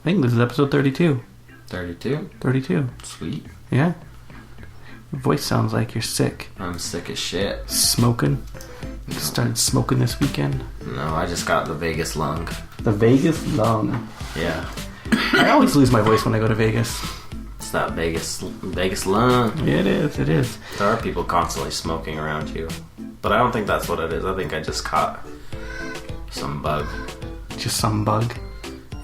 think this is episode 32. 32? 32. Sweet. Yeah. Your voice sounds like you're sick. I'm sick as shit. Smoking? You started smoking this weekend? No, I just got the Vegas lung. The Vegas lung. Yeah. I always lose my voice when I go to Vegas. It's that Vegas lung. It is. There are people constantly smoking around you. But I don't think that's what it is. I think I just caught some bug. Just some bug?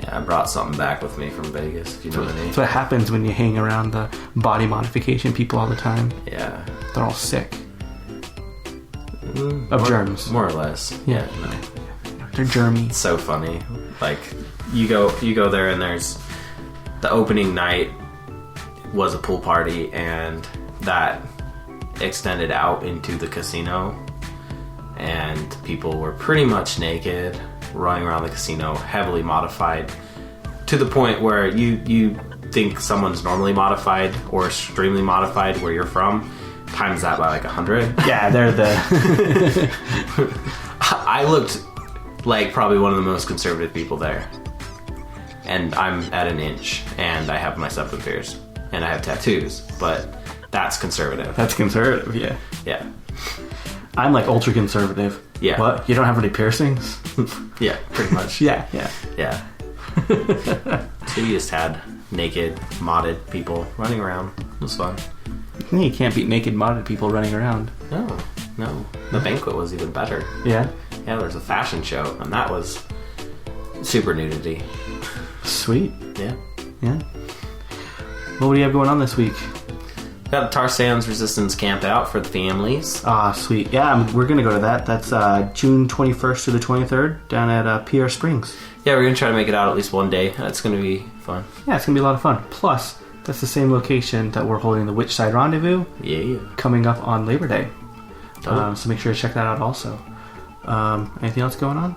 Yeah, I brought something back with me from Vegas, if you know what I mean. That's what happens when you hang around the body modification people all the time. Yeah. They're all sick. Of germs. More or less. Yeah. No. They're germy. It's so funny. Like, you go there and there's... The opening night was a pool party, and that extended out into the casino. And people were pretty much naked, running around the casino, heavily modified, to the point where you think someone's normally modified or extremely modified where you're from, times that by like 100. Yeah, they're the... I looked like probably one of the most conservative people there. And I'm at an inch, and I have my 7 beers, and I have tattoos, but that's conservative. That's conservative, yeah. Yeah. I'm like ultra conservative. Yeah. What? You don't have any piercings? Yeah, pretty much. Yeah. Yeah. So you just had naked, modded people running around. It was fun. You can't beat naked modded people running around. No. The banquet was even better. Yeah? Yeah, there was a fashion show, and that was super nudity. Sweet. Yeah. What do you have going on this week? Got the Tar Sands Resistance Camp out for the families. Ah, sweet. Yeah, we're going to go to that. That's June 21st to the 23rd down at Pierre Springs. Yeah, we're going to try to make it out at least one day. That's going to be fun. Yeah, it's going to be a lot of fun. Plus, that's the same location that we're holding the Witchside Rendezvous. Yeah. Coming up on Labor Day. Totally. So make sure to check that out also. Anything else going on?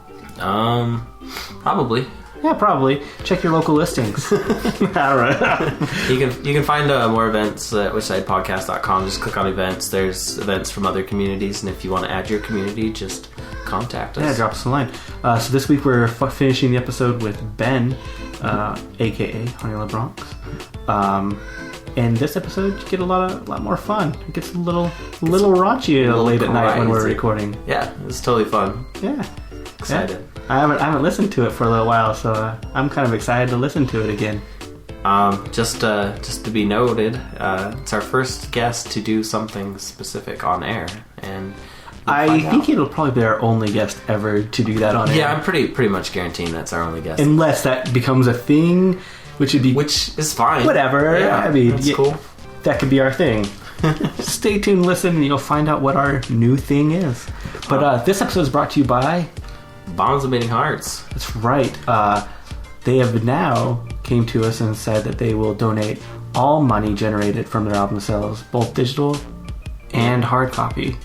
Probably. Yeah, probably. Check your local listings. All right. You can find more events at whichsidepodcast.com. Just click on events. There's events from other communities, and if you want to add your community, just contact us. Yeah, drop us a line. So this week we're finishing the episode with Ben, aka Honey LaBronx. In this episode, you get a lot more fun. It gets a little raunchy late at night when we're recording. Yeah, it's totally fun. Yeah, Excited. Yeah. I haven't listened to it for a little while, so I'm kind of excited to listen to it again. Just to be noted, it's our first guest to do something specific on air, and I think it'll probably be our only guest ever to do that on air. Yeah, I'm pretty much guaranteeing that's our only guest, unless that becomes a thing, which is fine. Whatever. Yeah, I mean, that's cool. That could be our thing. Stay tuned, listen, and you'll find out what our new thing is. But this episode is brought to you by Bonds of Beating Hearts. That's right. They have now came to us and said that they will donate all money generated from their album sales, both digital and hard copy.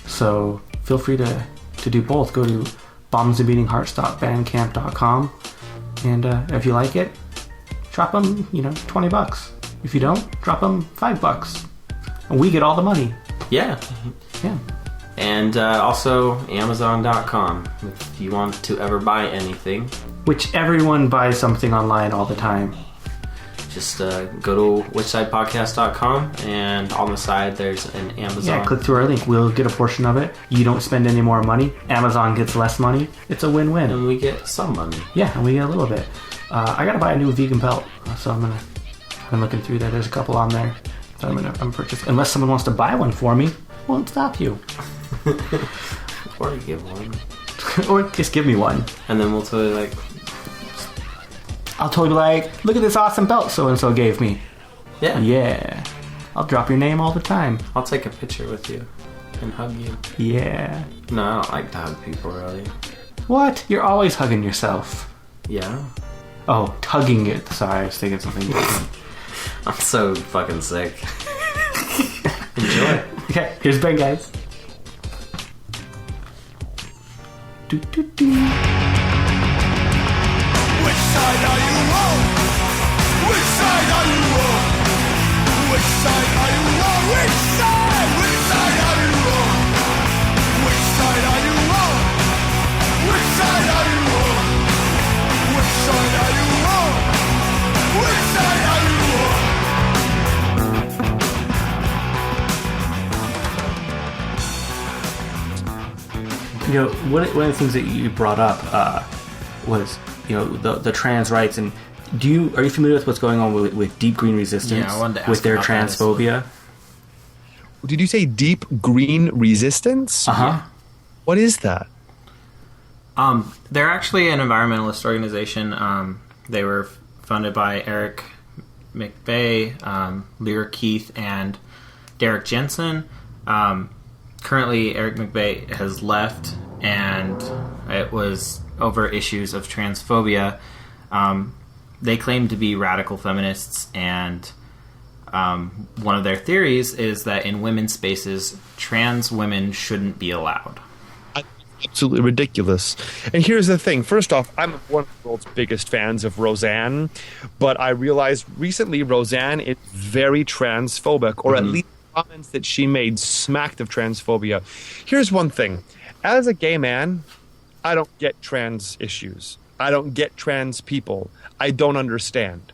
So feel free to do both. Go to bombsandbeatinghearts.bandcamp.com, and if you like it, drop them $20. If you don't, drop them $5, and we get all the money. Yeah. And also Amazon.com if you want to ever buy anything. Which everyone buys something online all the time. Just go to whichsidepodcast.com, and on the side there's an Amazon. Yeah, click through our link. We'll get a portion of it. You don't spend any more money. Amazon gets less money. It's a win-win. And we get some money. Yeah, and we get a little bit. I gotta buy a new vegan belt, so I've been looking through there. There's a couple on there that I'm purchasing. Unless someone wants to buy one for me, won't stop you. Or you give one. Or just give me one. And then we'll totally I'll totally be like, look at this awesome belt so-and-so gave me. Yeah. I'll drop your name all the time. I'll take a picture with you and hug you. Yeah. No, I don't like to hug people, really. What? You're always hugging yourself. Yeah. Oh, tugging it. Sorry, I was thinking something different. I'm so fucking sick. Enjoy. Okay, here's Ben, guys. Do. Which side are you on? Which side are you on? Which side are you on? Which side? Which side are you on? Which side are you on? Which side are you on? Which side are you on? one of the things that you brought up was the trans rights, and are you familiar with what's going on with Deep Green Resistance? Yeah, I wanted to ask with their about transphobia. Did you say Deep Green Resistance? What is that? They're actually an environmentalist organization. They were funded by Eric McVeigh, Lyra Keith, and Derek Jensen. Currently, Eric McVeigh has left, and it was over issues of transphobia. They claim to be radical feminists, and one of their theories is that in women's spaces, trans women shouldn't be allowed. Absolutely ridiculous. And here's the thing. First off, I'm one of the world's biggest fans of Roseanne, but I realized recently Roseanne is very transphobic, or at least comments that she made smacked of transphobia. Here's one thing. As a gay man, I don't get trans issues. I don't get trans people. I don't understand.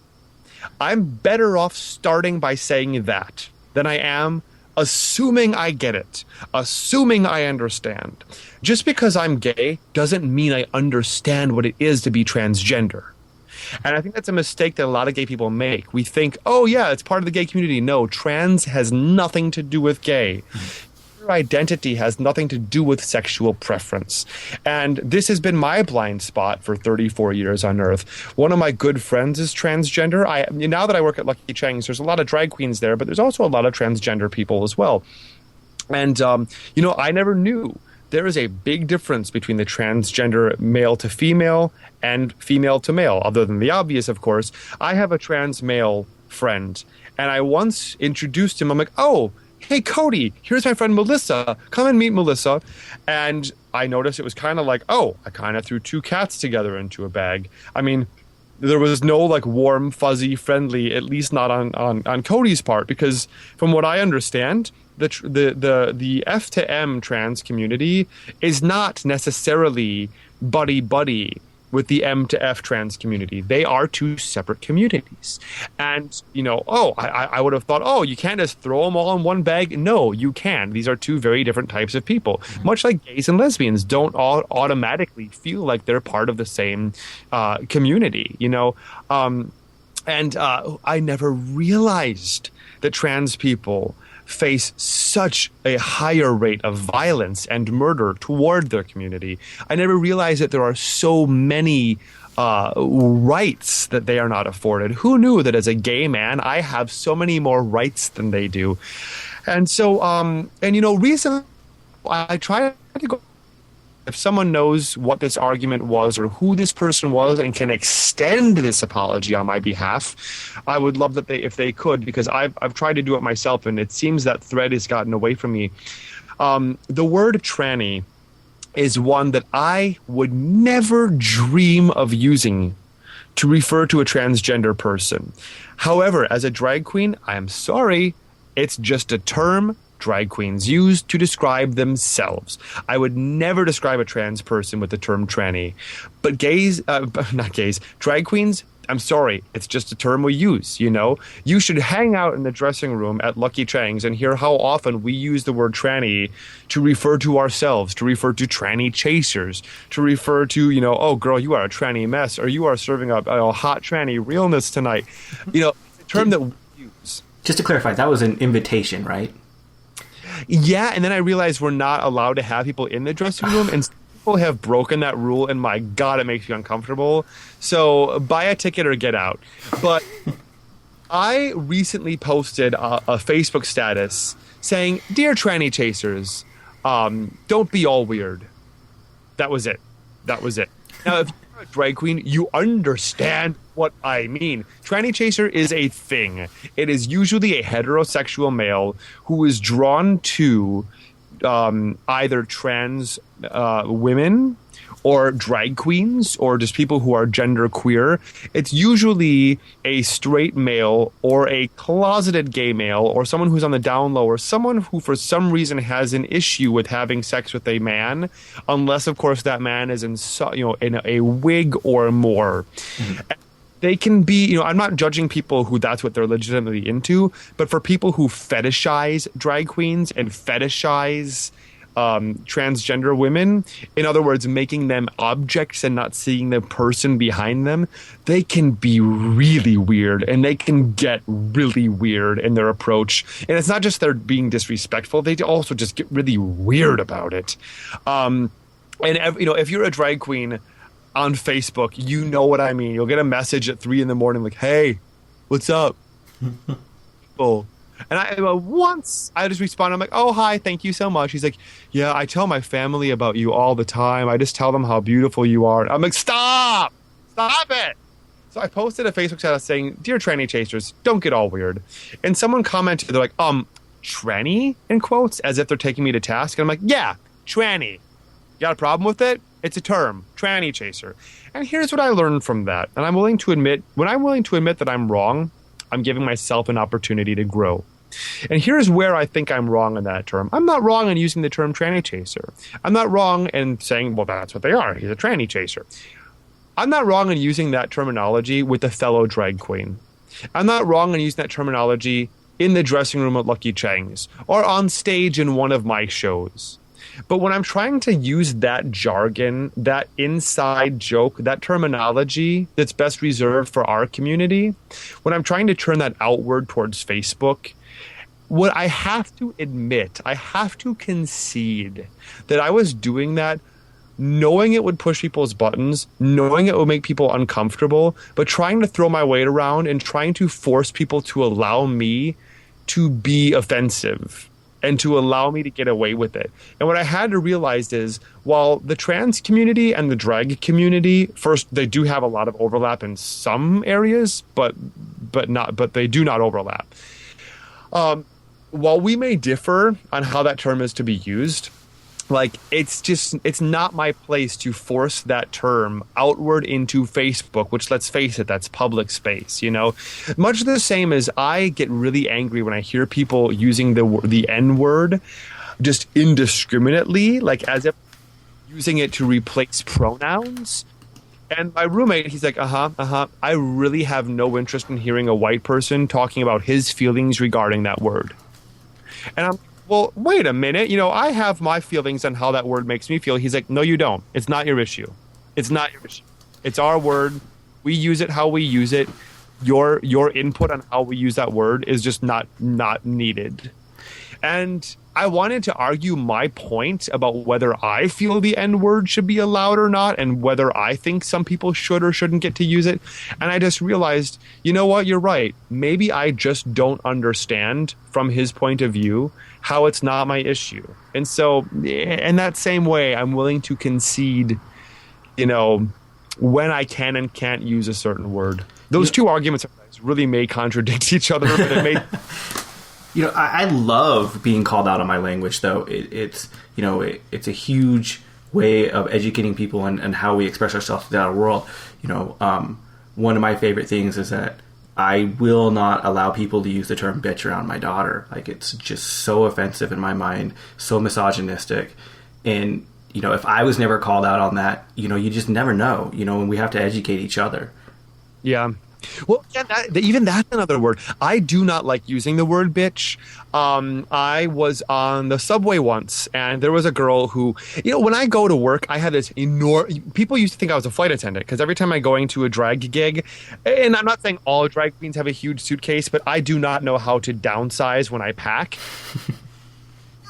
I'm better off starting by saying that than I am assuming I get it, assuming I understand. Just because I'm gay doesn't mean I understand what it is to be transgender. And I think that's a mistake that a lot of gay people make. We think, oh yeah, it's part of the gay community. No, trans has nothing to do with gay. Your identity has nothing to do with sexual preference. And this has been my blind spot for 34 years on Earth. One of my good friends is transgender. Now that I work at Lucky Chang's, there's a lot of drag queens there, but there's also a lot of transgender people as well. And, I never knew. There is a big difference between the transgender male to female and female to male, other than the obvious, of course. I have a trans male friend, and I once introduced him. I'm like, oh, hey, Cody, here's my friend Melissa. Come and meet Melissa. And I noticed it was kind of like, oh, I kind of threw two cats together into a bag. I mean, there was no like warm, fuzzy, friendly, at least not on Cody's part, because from what I understand, the F to M trans community is not necessarily buddy with the M to F trans community. They are two separate communities. And, I would have thought, oh, you can't just throw them all in one bag. No, you can. These are two very different types of people. Mm-hmm. Much like gays and lesbians don't all automatically feel like they're part of the same community, And I never realized that trans people face such a higher rate of violence and murder toward their community. I never realized that there are so many rights that they are not afforded. Who knew that as a gay man, I have so many more rights than they do? And so, recently I tried to go. If someone knows what this argument was or who this person was and can extend this apology on my behalf, I would love that if they could, because I've tried to do it myself, and it seems that thread has gotten away from me. The word tranny is one that I would never dream of using to refer to a transgender person. However, as a drag queen, I am sorry, it's just a term drag queens use to describe themselves. I would never describe a trans person with the term tranny. But drag queens, I'm sorry, it's just a term we use, You should hang out in the dressing room at Lucky Chang's and hear how often we use the word tranny to refer to ourselves, to refer to tranny chasers, to refer to, oh, girl, you are a tranny mess, or you are serving up a hot tranny realness tonight. It's a term that we use. Just to clarify, that was an invitation, right? Yeah, and then I realized we're not allowed to have people in the dressing room, and people have broken that rule, and my God, it makes me uncomfortable. So buy a ticket or get out. But I recently posted a Facebook status saying, "Dear tranny chasers, don't be all weird." That was it. Now, if you're a drag queen, you understand what I mean. Tranny chaser is a thing. It is usually a heterosexual male who is drawn to either trans women or drag queens or just people who are gender queer. It's usually a straight male or a closeted gay male or someone who's on the down low or someone who for some reason has an issue with having sex with a man, unless of course that man is in a wig or more. Mm-hmm. They can be, I'm not judging people who that's what they're legitimately into, but for people who fetishize drag queens and fetishize transgender women, in other words, making them objects and not seeing the person behind them, they can be really weird, and they can get really weird in their approach. And it's not just they're being disrespectful; they also just get really weird about it. And if you're a drag queen on Facebook, you know what I mean. You'll get a message at 3 a.m. like, "Hey, what's up?" Oh. And once I just respond, I'm like, "Oh, hi, thank you so much." He's like, "Yeah, I tell my family about you all the time. I just tell them how beautiful you are." I'm like, Stop it. So I posted a Facebook status saying, "Dear tranny chasers, don't get all weird." And someone commented, they're like, tranny, in quotes, as if they're taking me to task. And I'm like, "Yeah, tranny. You got a problem with it? It's a term, tranny chaser." And here's what I learned from that. And I'm willing to admit, when I'm willing to admit that I'm wrong, I'm giving myself an opportunity to grow. And here's where I think I'm wrong in that term. I'm not wrong in using the term tranny chaser. I'm not wrong in saying, well, that's what they are. He's a tranny chaser. I'm not wrong in using that terminology with a fellow drag queen. I'm not wrong in using that terminology in the dressing room at Lucky Chang's or on stage in one of my shows. But when I'm trying to use that jargon, that inside joke, that terminology that's best reserved for our community, when I'm trying to turn that outward towards Facebook, what I have to admit, I have to concede that I was doing that knowing it would push people's buttons, knowing it would make people uncomfortable, but trying to throw my weight around and trying to force people to allow me to be offensive and to allow me to get away with it. And what I had to realize is, while the trans community and the drag community, first, they do have a lot of overlap in some areas, but they do not overlap. While we may differ on how that term is to be used, like, it's not my place to force that term outward into Facebook, which, let's face it, that's public space, you know? Much the same as I get really angry when I hear people using the N-word just indiscriminately, like as if using it to replace pronouns. And my roommate, he's like, I really have no interest in hearing a white person talking about his feelings regarding that word. And I'm, well, wait a minute. You know, I have my feelings on how that word makes me feel. He's like, no, you don't. It's not your issue. It's not your issue. It's our word. We use it how we use it. Your input on how we use that word is just not needed. And I wanted to argue my point about whether I feel the N-word should be allowed or not, and whether I think some people should or shouldn't get to use it. And I just realized, you know what, you're right. Maybe I just don't understand from his point of view how it's not my issue. And so in that same way, I'm willing to concede, you know, when I can and can't use a certain word. Those two arguments really may contradict each other, but it may... You know, I love being called out on my language, though. It's a huge way of educating people and how we express ourselves to the outer world. You know, one of my favorite things is that I will not allow people to use the term bitch around my daughter. Like, it's just so offensive in my mind, so misogynistic. And, you know, if I was never called out on that, you know, you just never know, you know, and we have to educate each other. Yeah. Well, yeah, even that's another word. I do not like using the word bitch. I was on the subway once, and there was a girl who, you know, when I go to work, I had this people used to think I was a flight attendant, because every time I'm going to a drag gig, and I'm not saying all drag queens have a huge suitcase, but I do not know how to downsize when I pack.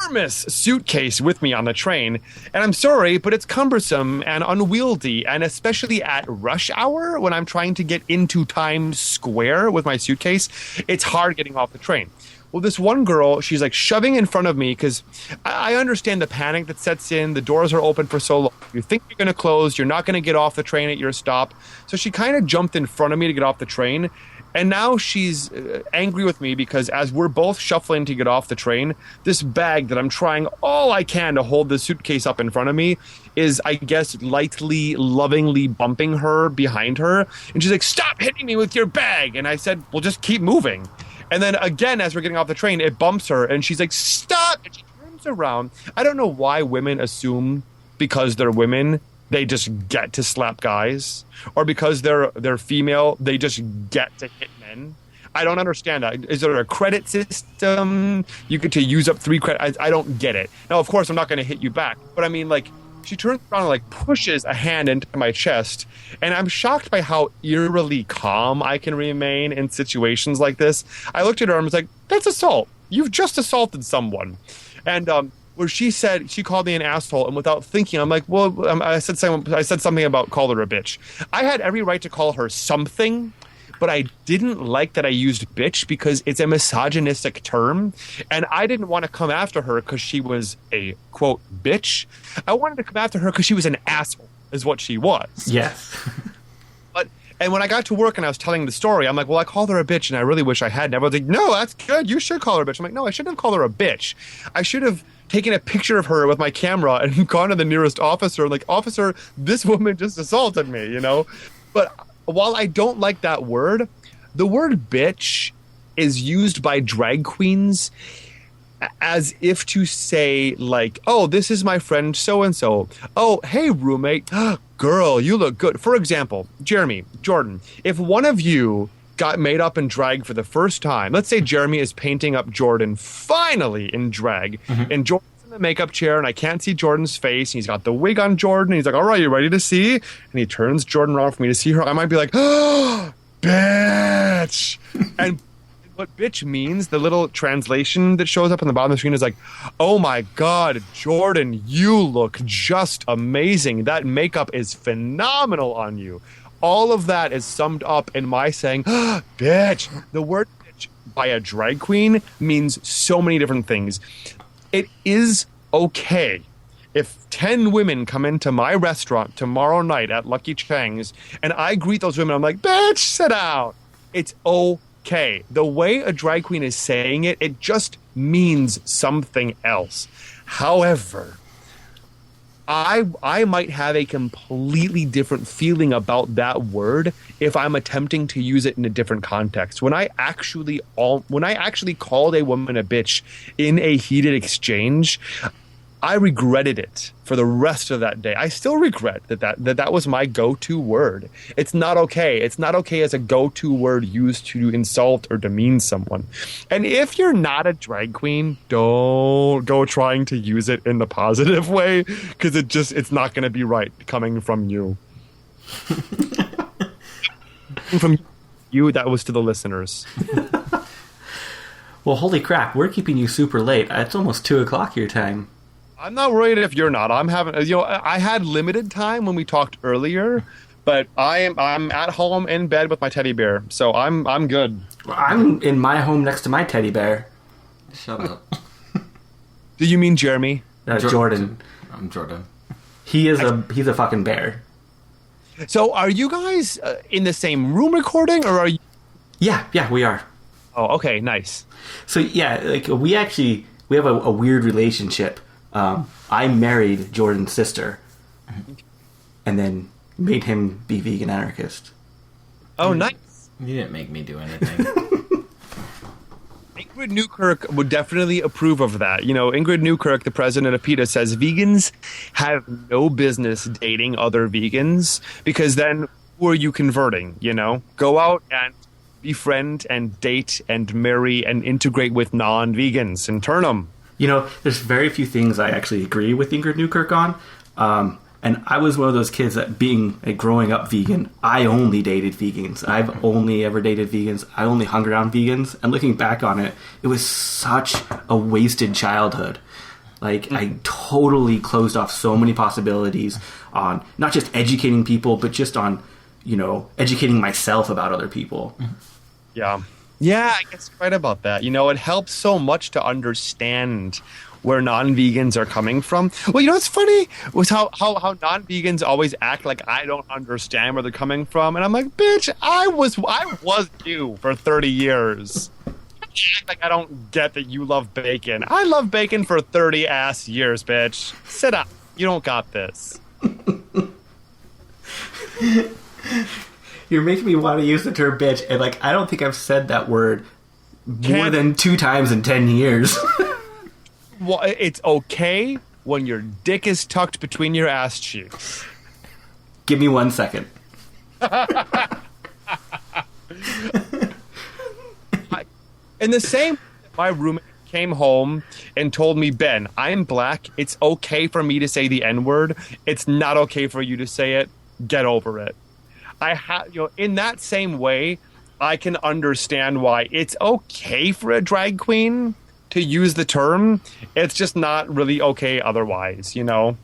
Enormous suitcase with me on the train, and I'm sorry, but it's cumbersome and unwieldy, and especially at rush hour when I'm trying to get into Times Square with my suitcase, it's hard getting off the train. Well, this one girl, she's like shoving in front of me, because I understand the panic that sets in. The doors are open for so long. You think you're going to close. You're not going to get off the train at your stop. So she kind of jumped in front of me to get off the train. And now she's angry with me because as we're both shuffling to get off the train, this bag that I'm trying all I can to hold the suitcase up in front of me is, I guess, lightly, lovingly bumping her behind her. And she's like, "Stop hitting me with your bag." And I said, "Well, just keep moving." And then again, as we're getting off the train, it bumps her and she's like, "Stop." And she turns around. I don't know why women assume because they're women they just get to slap guys, or because they're female, they just get to hit men. I don't understand that. Is there a credit system you get to use up 3 credits? I don't get it. Now, of course, I'm not going to hit you back, but I mean, like, she turns around and like pushes a hand into my chest, and I'm shocked by how eerily calm I can remain in situations like this. I looked at her and was like, "That's assault. You've just assaulted someone." And where she called me an asshole, and without thinking, I'm like, "Well," I said something about call her a bitch. I had every right to call her something, but I didn't like that I used bitch because it's a misogynistic term, and I didn't want to come after her because she was a, quote, bitch. I wanted to come after her because she was an asshole, is what she was. Yes. And when I got to work and I was telling the story, I'm like, well, I called her a bitch, and I really wish I had. And everyone's like, no, that's good. You should call her a bitch. I'm like, no, I shouldn't have called her a bitch. I should have taken a picture of her with my camera and gone to the nearest officer and like, officer, this woman just assaulted me, you know? But while I don't like that word, the word bitch is used by drag queens as if to say, like, oh, this is my friend so-and-so. Oh, hey, roommate. Girl, you look good. For example, Jeremy, Jordan, if one of you got made up in drag for the first time, let's say Jeremy is painting up Jordan finally in drag, and Jordan's in the makeup chair, and I can't see Jordan's face, and he's got the wig on Jordan, and he's like, all right, you ready to see? And he turns Jordan around for me to see her. I might be like, oh, bitch. And what bitch means, the little translation that shows up on the bottom of the screen is like, oh my God, Jordan, you look just amazing. That makeup is phenomenal on you. All of that is summed up in my saying, bitch. The word bitch by a drag queen means so many different things. It is okay if 10 women come into my restaurant tomorrow night at Lucky Chang's and I greet those women, I'm like, bitch, sit down. It's okay. The way a drag queen is saying it, it just means something else. However, I might have a completely different feeling about that word if I'm attempting to use it in a different context. When I actually called a woman a bitch in a heated exchange, I regretted it for the rest of that day. I still regret that was my go-to word. It's not okay. It's not okay as a go-to word used to insult or demean someone. And if you're not a drag queen, don't go trying to use it in the positive way, because it's not going to be right coming from you. From you, that was to the listeners. Well, holy crap, we're keeping you super late. It's almost 2 o'clock your time. I'm not worried if you're not. I'm having, I had limited time when we talked earlier, but I'm at home in bed with my teddy bear, so I'm good. I'm in my home next to my teddy bear. Shut up. Do you mean Jeremy? Jordan. I'm Jordan. He's a fucking bear. So are you guys in the same room recording, or are you? Yeah, we are. Oh, okay, nice. So yeah, like we have a weird relationship. I married Jordan's sister, and then made him be vegan anarchist. Oh, nice. You didn't make me do anything. Ingrid Newkirk would definitely approve of that. Ingrid Newkirk, the president of PETA, says vegans have no business dating other vegans, because then who are you converting? Go out and befriend and date and marry and integrate with non-vegans and turn them. There's very few things I actually agree with Ingrid Newkirk on. And I was one of those kids that growing up vegan, I only dated vegans. I've only ever dated vegans. I only hung around vegans. And looking back on it, it was such a wasted childhood. Like, I totally closed off so many possibilities on not just educating people, but just on, educating myself about other people. Yeah. Yeah, I guess you're right about that. It helps so much to understand where non-vegans are coming from. Well, what's funny was how non-vegans always act like I don't understand where they're coming from. And I'm like, bitch, I was you for 30 years. Act like I don't get that you love bacon. I love bacon for 30 ass years, bitch. Sit up. You don't got this. You're making me want to use the term bitch, and I don't think I've said that word more than 2 times in 10 years. Well, it's okay when your dick is tucked between your ass cheeks. Give me 1 second. In the same, my roommate came home and told me, Ben, I'm black. It's okay for me to say the N-word. It's not okay for you to say it. Get over it. In that same way, I can understand why it's okay for a drag queen to use the term. It's just not really okay otherwise, And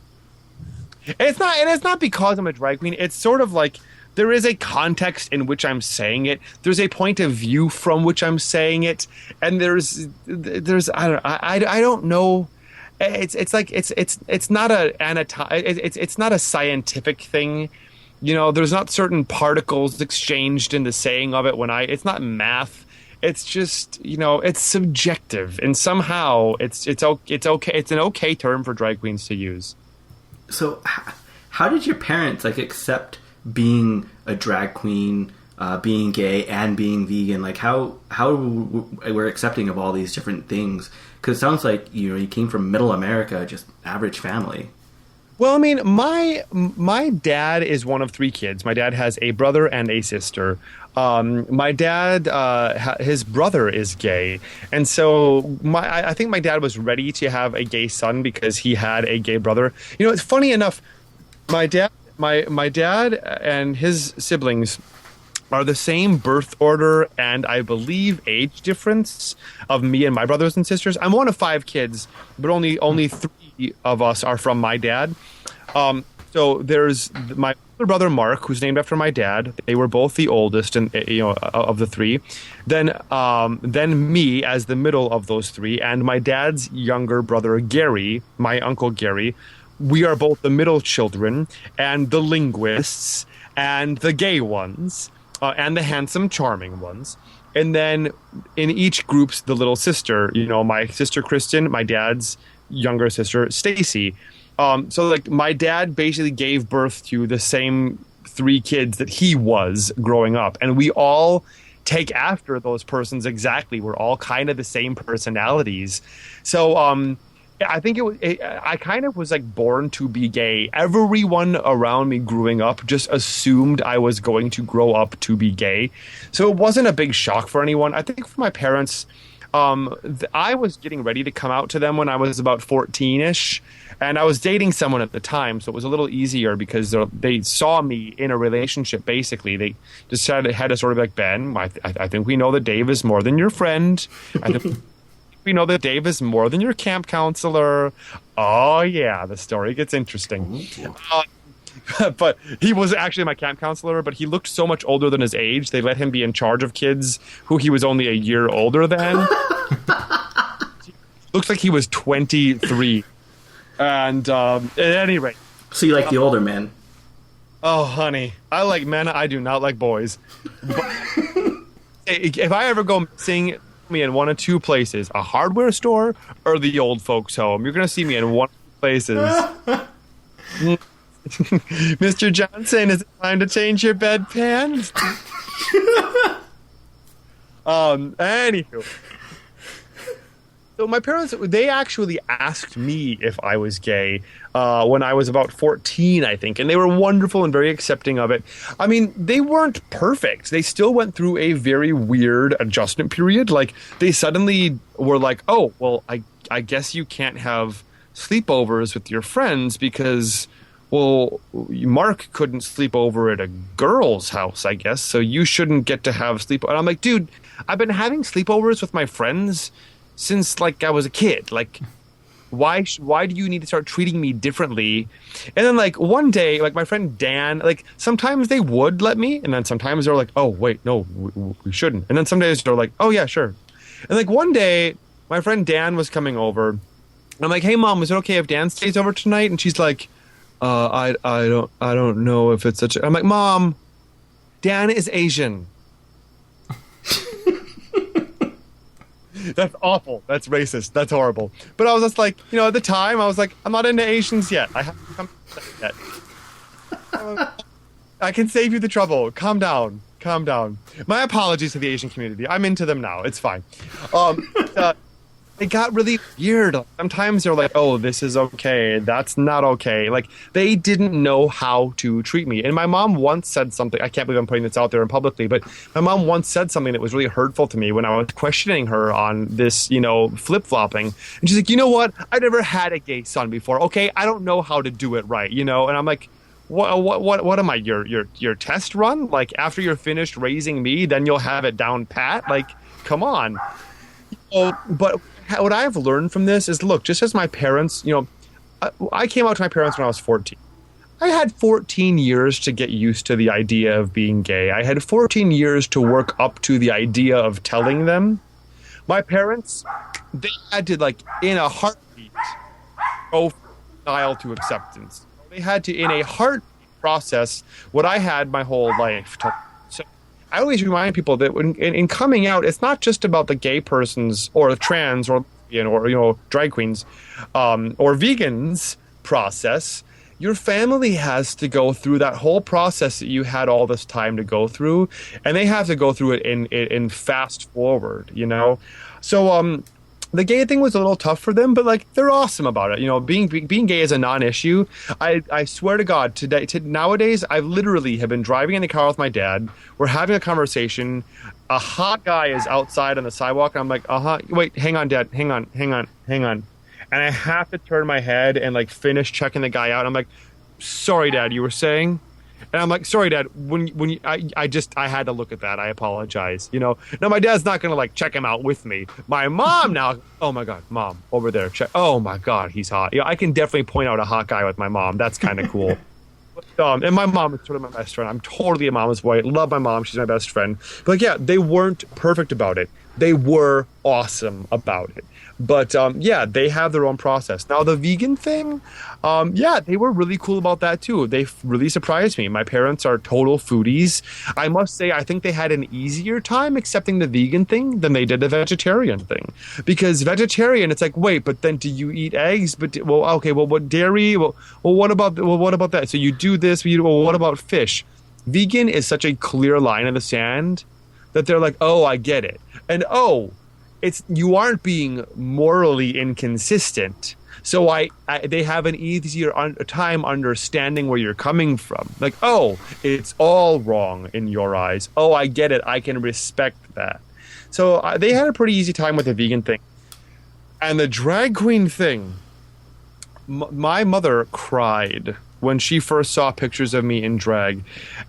it's not because I'm a drag queen. It's sort of like there is a context in which I'm saying it. There's a point of view from which I'm saying it, and there's I don't know. It's not it's not a scientific thing. There's not certain particles exchanged in the saying of it it's not math. It's just, it's subjective, and somehow it's okay. It's an okay term for drag queens to use. So how did your parents accept being a drag queen, being gay, and being vegan? How we're accepting of all these different things? Because it sounds like you came from middle America, just average family. Well, I mean, my dad is one of 3 kids. My dad has a brother and a sister. My dad, his brother is gay, and so I think my dad was ready to have a gay son because he had a gay brother. It's funny enough. My dad and his siblings are the same birth order and I believe age difference of me and my brothers and sisters. I'm one of 5 kids, but only 3 of us are from my dad. So there's my older brother Mark, who's named after my dad. They were both the oldest, and of the 3. Then me as the middle of those 3, and my dad's younger brother Gary, my uncle Gary. We are both the middle children, and the linguists, and the gay ones, and the handsome, charming ones. And then in each group's the little sister. My sister Kristen, my dad's younger sister Stacy. So my dad basically gave birth to the same 3 kids that he was growing up, and we all take after those persons exactly. We're all kind of the same personalities. So I think I kind of was born to be gay. Everyone around me growing up just assumed I was going to grow up to be gay. So it wasn't a big shock for anyone. I think for my parents, I was getting ready to come out to them when I was about 14-ish. And I was dating someone at the time, so it was a little easier because they saw me in a relationship, basically. They decided had to sort of Ben, I think we know that Dave is more than your friend. I think we know that Dave is more than your camp counselor. Oh, yeah, the story gets interesting. But he was actually my camp counselor, but he looked so much older than his age, they let him be in charge of kids who he was only a year older than. Looks like he was 23. And at any rate. So you like the older men? Oh, honey. I like men. I do not like boys. But if I ever go missing, me in one of 2 places, a hardware store or the old folks' home. You're going to see me in one of 2 places. Mr. Johnson, is it time to change your bedpan? Anywho. So my parents, they actually asked me if I was gay when I was about 14, I think, and they were wonderful and very accepting of it. I mean, they weren't perfect. They still went through a very weird adjustment period. They suddenly were like, oh, well, I guess you can't have sleepovers with your friends because, well, Mark couldn't sleep over at a girl's house, I guess, so you shouldn't get to have sleepovers. And I'm like, dude, I've been having sleepovers with my friends since I was a kid. Why do you need to start treating me differently? And then one day, my friend Dan, sometimes they would let me, and then sometimes they're like, oh wait, no, we shouldn't. And then some days they're like, oh yeah, sure. And one day my friend Dan was coming over, and I'm like, hey mom, is it okay if Dan stays over tonight? And she's like, I don't know if it's such a... I'm like, Mom, Dan is Asian. That's awful. That's racist. That's horrible. But I was just like, at the time, I was like, I'm not into Asians yet. I haven't come to that yet. I can save you the trouble. Calm down. Calm down. My apologies to the Asian community. I'm into them now. It's fine. it got really weird. Sometimes they're like, oh, this is okay, that's not okay. Like, they didn't know how to treat me. And my mom once said something, I can't believe I'm putting this out there and publicly, but my mom once said something that was really hurtful to me when I was questioning her on this, flip-flopping. And she's like, you know what? I never had a gay son before, okay? I don't know how to do it right, And I'm like, what am I, your test run? Like, after you're finished raising me, then you'll have it down pat? Like, come on. But what I've learned from this is, look, just as my parents, I came out to my parents when I was 14. I had 14 years to get used to the idea of being gay. I had 14 years to work up to the idea of telling them. My parents, they had to, like, in a heartbeat, go from denial to acceptance. They had to, in a heartbeat, process what I had my whole life. So I always remind people that when in coming out, it's not just about the gay persons or the trans or drag queens or vegans process. Your family has to go through that whole process that you had all this time to go through, and they have to go through it in fast forward. So the gay thing was a little tough for them, but, like, they're awesome about it. Being gay is a non-issue. I swear to God, nowadays, I literally have been driving in the car with my dad. We're having a conversation. A hot guy is outside on the sidewalk, and I'm like, wait, hang on, Dad, hang on. And I have to turn my head and, like, finish checking the guy out. I'm like, sorry, Dad, you were saying? And I'm like, sorry, Dad, I had to look at that. I apologize. Now my dad's not going to, like, check him out with me. My mom now, oh my God, Mom, over there. Oh my God, he's hot. I can definitely point out a hot guy with my mom. That's kind of cool. And my mom is sort of my best friend. I'm totally a mama's boy. Love my mom. She's my best friend. But, like, yeah, they weren't perfect about it. They were awesome about it. But, they have their own process. Now, the vegan thing, they were really cool about that, too. They really surprised me. My parents are total foodies. I must say, I think they had an easier time accepting the vegan thing than they did the vegetarian thing. Because vegetarian, it's like, wait, but then do you eat eggs? But, what dairy? Well, what about that? So you do this, what about fish? Vegan is such a clear line in the sand that they're like, oh, I get it. And, you aren't being morally inconsistent. So they have an easier time understanding where you're coming from. Like, oh, it's all wrong in your eyes. Oh, I get it. I can respect that. So they had a pretty easy time with the vegan thing. And the drag queen thing, my mother cried when she first saw pictures of me in drag.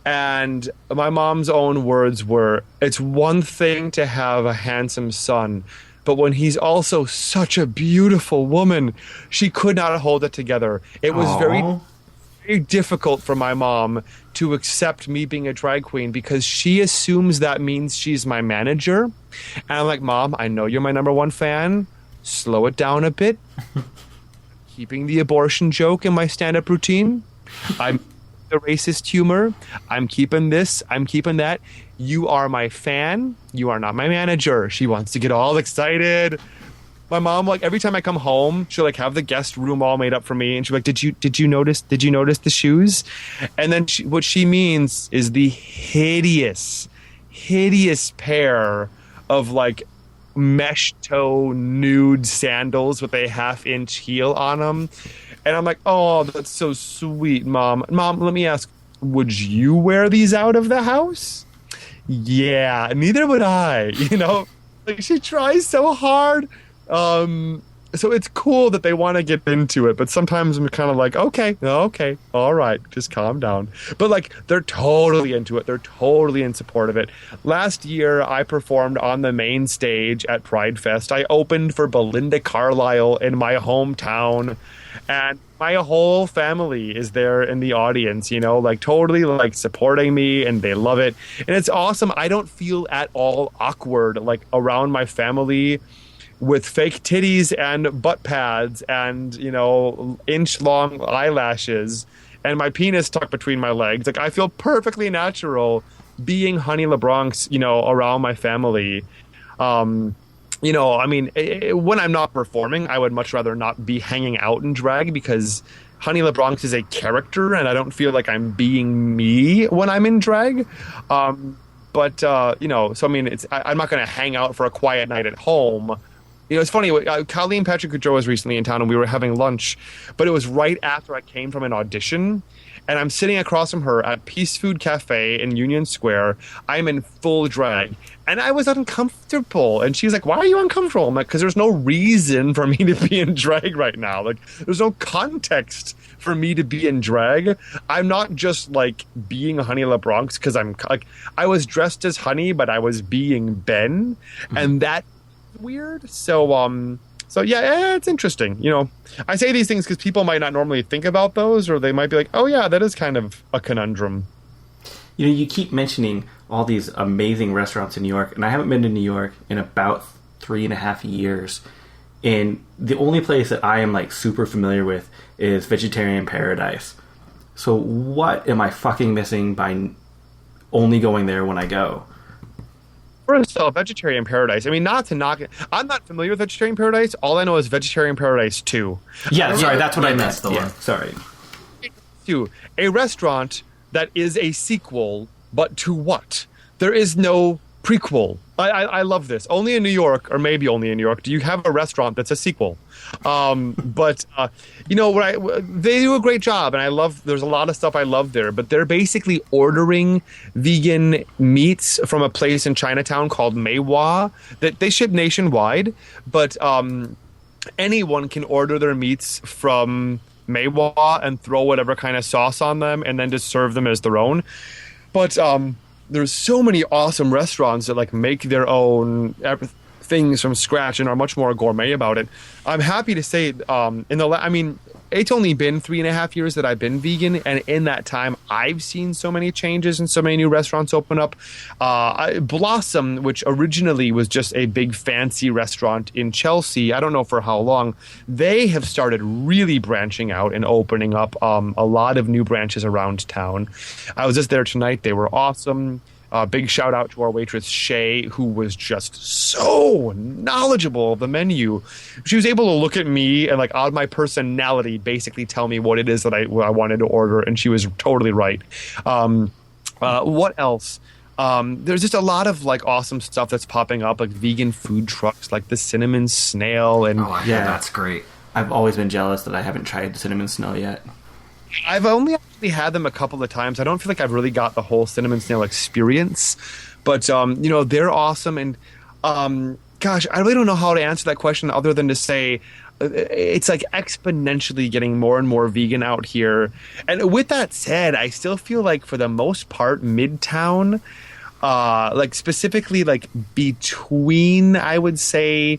And my mom's own words were, it's one thing to have a handsome son, but when he's also such a beautiful woman, she could not hold it together. It was very, very difficult for my mom to accept me being a drag queen because she assumes that means she's my manager. And I'm like, Mom, I know you're my number one fan. Slow it down a bit. Keeping the abortion joke in my stand-up routine. I'm the racist humor. I'm keeping this. I'm keeping that. You are my fan. You are not my manager. She wants to get all excited. My mom, like, every time I come home, she'll, like, have the guest room all made up for me, and she'll be like, did you notice the shoes? And then what she means is the hideous pair of, like, mesh toe nude sandals with a 1/2-inch heel on them. And I'm like, oh, that's so sweet, Mom. Mom, let me ask, would you wear these out of the house? Yeah, neither would I. Like, she tries so hard. So it's cool that they want to get into it, but sometimes I'm kind of like, okay, all right, just calm down. But, like, they're totally into it. They're totally in support of it. Last year, I performed on the main stage at Pride Fest. I opened for Belinda Carlisle in my hometown, and my whole family is there in the audience, like, totally, like, supporting me, and they love it. And it's awesome. I don't feel at all awkward, like, around my family with fake titties and butt pads and, inch-long eyelashes and my penis tucked between my legs. Like, I feel perfectly natural being Honey LaBronx, around my family. I mean, when I'm not performing, I would much rather not be hanging out in drag because Honey LaBronx is a character and I don't feel like I'm being me when I'm in drag. So, I mean, I'm not going to hang out for a quiet night at home it's funny. Colleen Patrick Goudreau was recently in town, and we were having lunch, but it was right after I came from an audition, and I'm sitting across from her at Peace Food Cafe in Union Square. I'm in full drag, and I was uncomfortable. And she was like, "Why are you uncomfortable?" I'm like, "Because there's no reason for me to be in drag right now. Like, there's no context for me to be in drag. I'm not just like being Honey LaBronx because I'm like I was dressed as Honey, but I was being Ben, and that." Weird. So yeah, it's interesting. I say these things because people might not normally think about those, or they might be like, oh yeah, that is kind of a conundrum. You keep mentioning all these amazing restaurants in New York, and I haven't been to New York in about 3.5 years. And the only place that I am like super familiar with is Vegetarian Paradise. So what am I fucking missing by only going there when I go? First off, Vegetarian Paradise. I mean, not to knock it. I'm not familiar with Vegetarian Paradise. All I know is Vegetarian Paradise 2. Yeah, sorry, that's what I meant. That's the one. Sorry. 2. A restaurant that is a sequel, but to what? There is no prequel. I love this. Only in New York, or maybe only in New York, do you have a restaurant that's a sequel. But they do a great job, and there's a lot of stuff I love there, but they're basically ordering vegan meats from a place in Chinatown called Meiwa that they ship nationwide, but anyone can order their meats from Meiwa and throw whatever kind of sauce on them and then just serve them as their own. But there's so many awesome restaurants that like make their own things from scratch and are much more gourmet about it. I'm happy to say it's only been 3.5 years that I've been vegan, and in that time I've seen so many changes and so many new restaurants open up. Blossom, which originally was just a big fancy restaurant in Chelsea, I don't know for how long, they have started really branching out and opening up a lot of new branches around town. I was just there tonight. They were awesome. Big shout out to our waitress, Shay, who was just so knowledgeable of the menu. She was able to look at me and, like, on my personality, basically tell me what it is that I wanted to order, and she was totally right. What else? There's just a lot of, like, awesome stuff that's popping up, like vegan food trucks, like the Cinnamon Snail. And that's great. I've always been jealous that I haven't tried the Cinnamon Snail yet. I've only actually had them a couple of times. I don't feel like I've really got the whole Cinnamon Snail experience, but they're awesome. And gosh, I really don't know how to answer that question other than to say it's like exponentially getting more and more vegan out here. And with that said, I still feel like for the most part, Midtown, like specifically like between, I would say,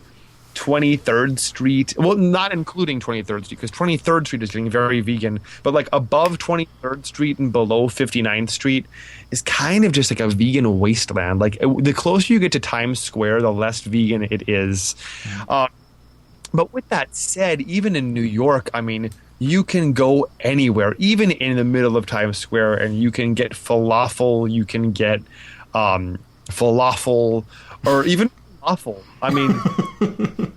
23rd Street, well, not including 23rd Street, because 23rd Street is getting very vegan, but like above 23rd Street and below 59th Street is kind of just like a vegan wasteland. Like the closer you get to Times Square, the less vegan it is. But with that said, even in New York, I mean, you can go anywhere, even in the middle of Times Square, and you can get falafel, you can get falafel, or even falafel. I mean, falafel.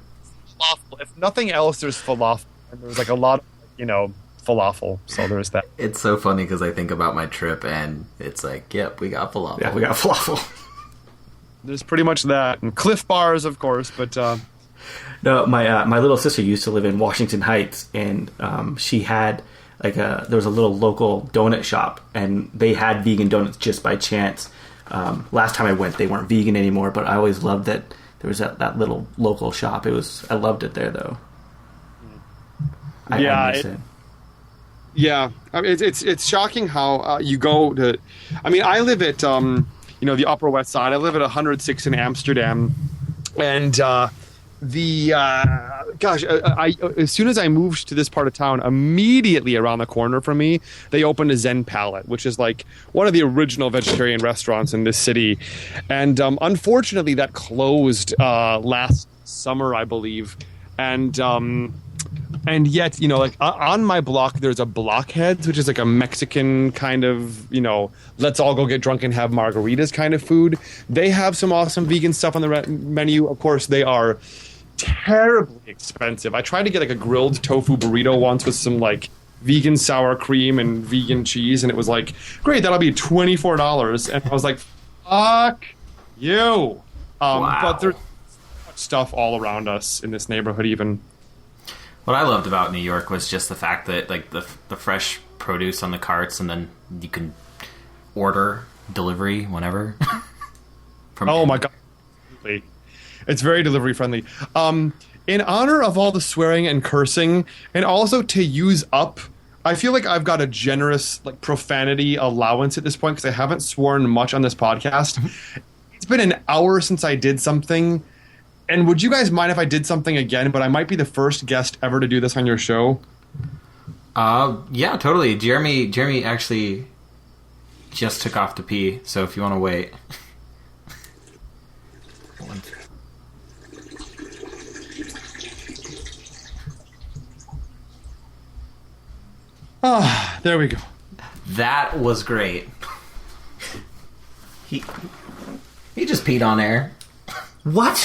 If nothing else, there's falafel, and there's like a lot of, falafel. So there's that. It's so funny because I think about my trip, and it's like, yep, we got falafel. Yeah, we got falafel. There's pretty much that, and Cliff Bars, of course. But no, my little sister used to live in Washington Heights, and she had there was a little local donut shop, and they had vegan donuts just by chance. Last time I went, they weren't vegan anymore, but I always loved that there was that little local shop. I loved it there, though. I miss it. Yeah, I mean, it's shocking how you go to. I mean, I live at the Upper West Side. I live at 106 in Amsterdam, and as soon as I moved to this part of town, immediately around the corner from me, they opened a Zen Palette, which is like one of the original vegetarian restaurants in this city. And unfortunately, that closed last summer, I believe. And yet, on my block, there's a Blockheads, which is like a Mexican kind of, let's all go get drunk and have margaritas kind of food. They have some awesome vegan stuff on the menu. Of course, they are terribly expensive. I tried to get like a grilled tofu burrito once with some like vegan sour cream and vegan cheese, and it was like, great, that'll be $24. And I was like, fuck you. Wow. But there's stuff all around us in this neighborhood even. What I loved about New York was just the fact that like the fresh produce on the carts, and then you can order delivery whenever. Oh my god, it's very delivery friendly. In honor of all the swearing and cursing, and also to use up, I feel like I've got a generous like profanity allowance at this point because I haven't sworn much on this podcast. It's been an hour since I did something, and would you guys mind if I did something again? But I might be the first guest ever to do this on your show. Yeah, totally. Jeremy actually just took off to pee, so if you want to wait. Ah, there we go. That was great. He just peed on air. What?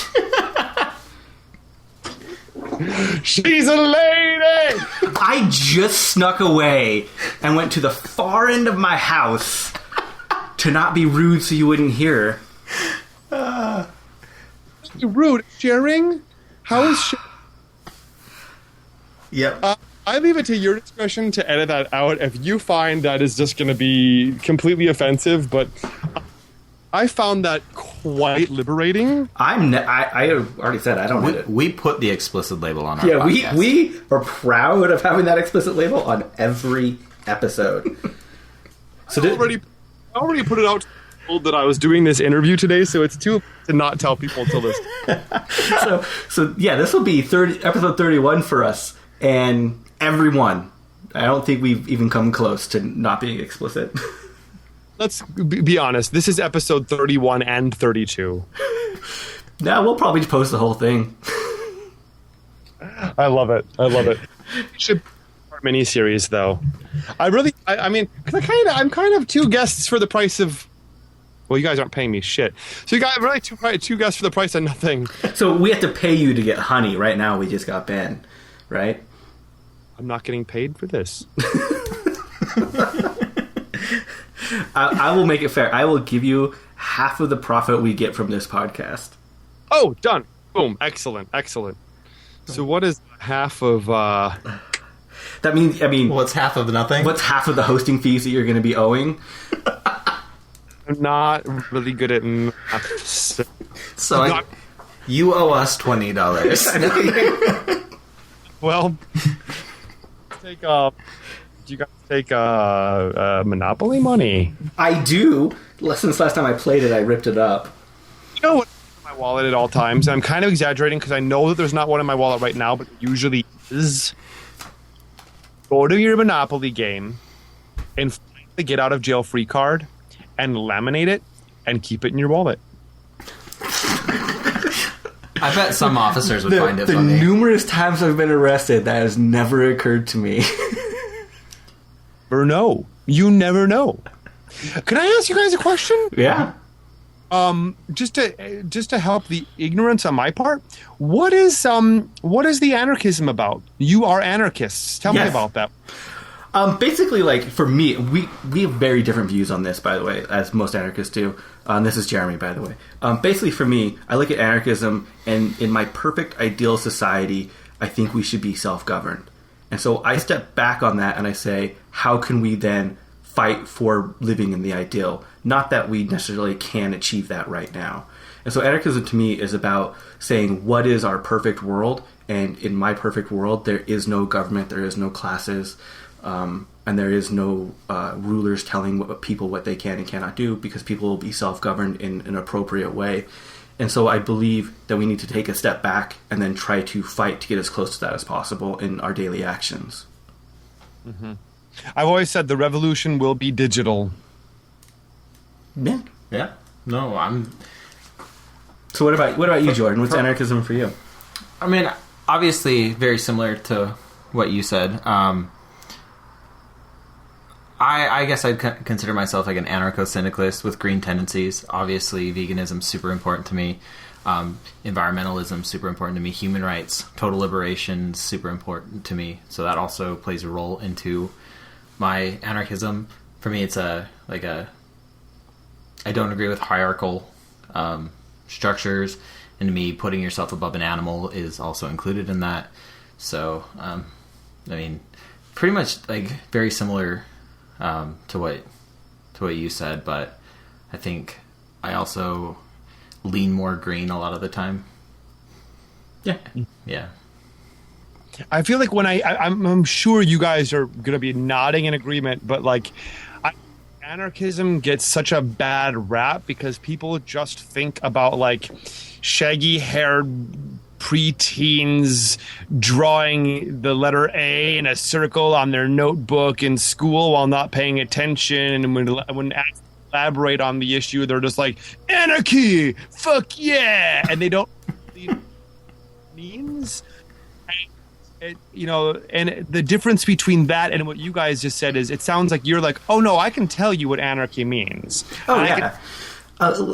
She's a lady! I just snuck away and went to the far end of my house to not be rude so you wouldn't hear. Rude. Sharing? How is sharing? Yep. I leave it to your discretion to edit that out if you find that is just going to be completely offensive, but I found that quite liberating. I already said I don't edit. We put the explicit label on our Yeah, podcast. we are proud of having that explicit label on every episode. So I already put it out to people that I was doing this interview today, so it's too to not tell people till this. so yeah, this will be episode 31 for us, and everyone. I don't think we've even come close to not being explicit. Let's be honest. This is episode 31 and 32. Yeah, we'll probably post the whole thing. I love it. It should be a mini-series, though. I mean, because I'm kind of two guests for the price of... Well, you guys aren't paying me shit. So you got really two guests for the price of nothing. So we have to pay you to get Honey. Right now, we just got Ben, right? I'm not getting paid for this. I will make it fair. I will give you half of the profit we get from this podcast. Oh, done. Boom. Excellent. So what is half of... That means, What's half of nothing? what's half of the hosting fees that you're going to be owing? I'm not really good at math. So you owe us $20. Well, do you guys take Monopoly money? I do. Since last time I played it, I ripped it up. You know what? My wallet at all times. I'm kind of exaggerating because I know that there's not one in my wallet right now, but there usually is. Go to your Monopoly game and find the get out of jail free card and laminate it and keep it in your wallet. I bet some officers would find it the funny. numerous times I've been arrested, that has never occurred to me. Or no. You never know. Can I ask you guys a question? Yeah. Just to help the ignorance on my part, what is the anarchism about? You are anarchists. Tell me Yes. about that. Basically, like, for me, we have very different views on this, by the way, as most anarchists do. This is Jeremy, by the way. Basically, for me, I look at anarchism, and in my perfect ideal society, I think we should be self-governed. And so I step back on that, and I say, how can we then fight for living in the ideal? Not that we necessarily can achieve that right now. And so anarchism, to me, is about saying, what is our perfect world? And in my perfect world, there is no government, there is no classes, and there is no rulers telling people what they can and cannot do, because people will be self-governed in an appropriate way. And so I believe that we need to take a step back and then try to fight to get as close to that as possible in our daily actions. Mm-hmm. I've always said the revolution will be digital. Yeah. Yeah. No, I'm... So what about you, Jordan? What's anarchism for you? I mean, obviously very similar to what you said. I guess I'd consider myself like an anarcho-syndicalist with green tendencies. Obviously, veganism super important to me. Environmentalism super important to me. Human rights, total liberation super important to me. So that also plays a role into my anarchism. For me, it's I don't agree with hierarchical structures, and me putting yourself above an animal is also included in that. So, I mean, pretty much like very similar to what you said, but I think I also lean more green a lot of the time. Yeah. I feel like when I'm sure you guys are going to be nodding in agreement, but like anarchism gets such a bad rap because people just think about like shaggy-haired preteens drawing the letter A in a circle on their notebook in school while not paying attention, and when asked to elaborate on the issue, they're just like, anarchy, fuck yeah, and they don't means. And the difference between that and what you guys just said is, it sounds like you're like, oh no, I can tell you what anarchy means. Oh yeah,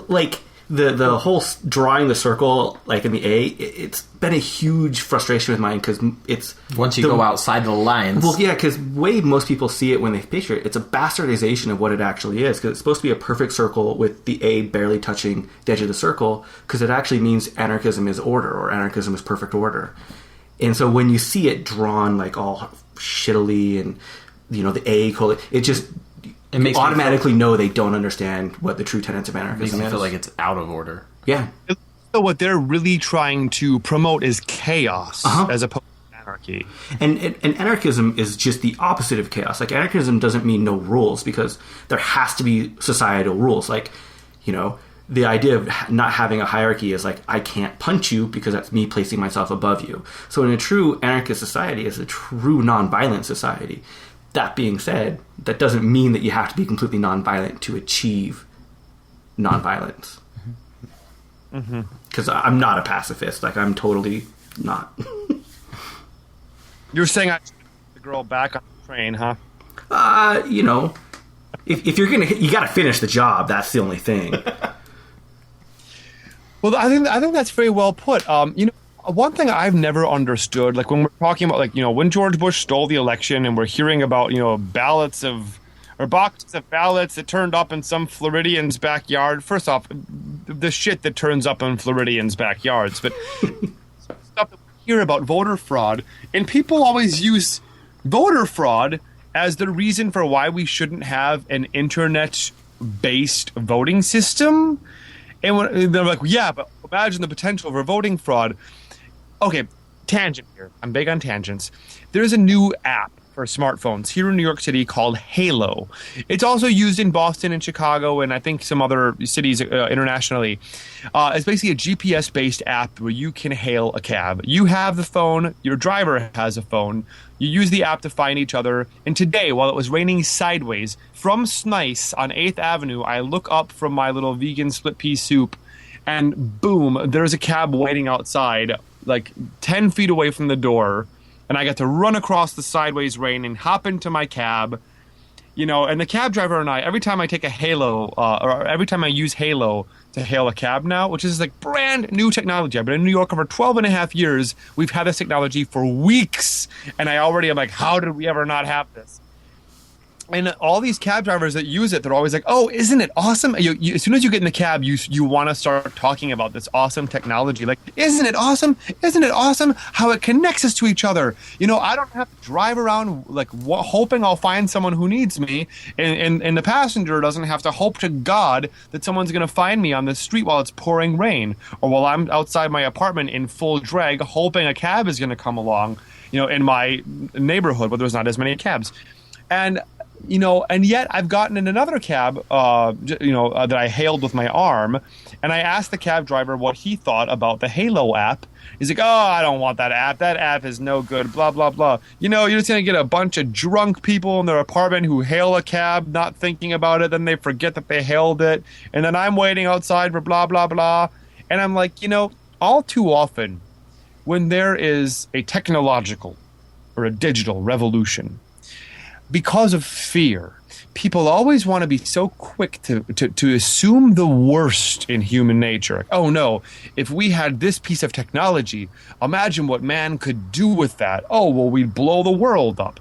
like the whole drawing the circle, like in the A, it's been a huge frustration with mine because it's once you go outside the lines. Well, yeah, because way most people see it when they picture it, it's a bastardization of what it actually is, because it's supposed to be a perfect circle with the A barely touching the edge of the circle, because it actually means anarchism is order, or anarchism is perfect order. And so when you see it drawn like all shittily and, the A, it makes automatically know they don't understand what the true tenets of anarchism is. Makes me feel like it's out of order. Yeah. So what they're really trying to promote is chaos as opposed to anarchy. And anarchism is just the opposite of chaos. Like, anarchism doesn't mean no rules, because there has to be societal rules. Like, the idea of not having a hierarchy is like, I can't punch you because that's me placing myself above you. So in a true anarchist society, is a true nonviolent society. That being said, that doesn't mean that you have to be completely nonviolent to achieve nonviolence. Because I'm not a pacifist. Like, I'm totally not. You're saying I should put the girl back on the train, huh? If you're you got to finish the job. That's the only thing. Well, I think that's very well put. One thing I've never understood, like when we're talking about, like, when George Bush stole the election and we're hearing about, boxes of ballots that turned up in some Floridian's backyard. First off, the shit that turns up in Floridians' backyards, but stuff that we hear about voter fraud, and people always use voter fraud as the reason for why we shouldn't have an internet-based voting system. And they're like, yeah, but imagine the potential for voting fraud. Okay, tangent here. I'm big on tangents. There's a new app for smartphones here in New York City called Halo. It's also used in Boston and Chicago and I think some other cities internationally. It's basically a GPS-based app where you can hail a cab. You have the phone. Your driver has a phone. You use the app to find each other. And today, while it was raining sideways, from Snice on 8th Avenue, I look up from my little vegan split pea soup, and boom, there's a cab waiting outside, like 10 feet away from the door. And I got to run across the sideways rain and hop into my cab. And the cab driver and I, every time I take a Halo, or every time I use Halo to hail a cab now, which is like brand new technology. I've been in New York over 12 and a half years. We've had this technology for weeks. And I already am like, how did we ever not have this? And all these cab drivers that use it, they're always like, oh, isn't it awesome? As soon as you get in the cab, you want to start talking about this awesome technology. Like, isn't it awesome? Isn't it awesome how it connects us to each other? I don't have to drive around like hoping I'll find someone who needs me. And the passenger doesn't have to hope to God that someone's going to find me on the street while it's pouring rain. Or while I'm outside my apartment in full drag, hoping a cab is going to come along, in my neighborhood where there's not as many cabs. And yet I've gotten in another cab, that I hailed with my arm, and I asked the cab driver what he thought about the Halo app. He's like, oh, I don't want that app. That app is no good, blah, blah, blah. You're just going to get a bunch of drunk people in their apartment who hail a cab, not thinking about it, then they forget that they hailed it, and then I'm waiting outside for blah, blah, blah. And I'm like, all too often, when there is a technological or a digital revolution, because of fear, people always want to be so quick to assume the worst in human nature. Oh no, if we had this piece of technology, imagine what man could do with that. Oh, well, we'd blow the world up.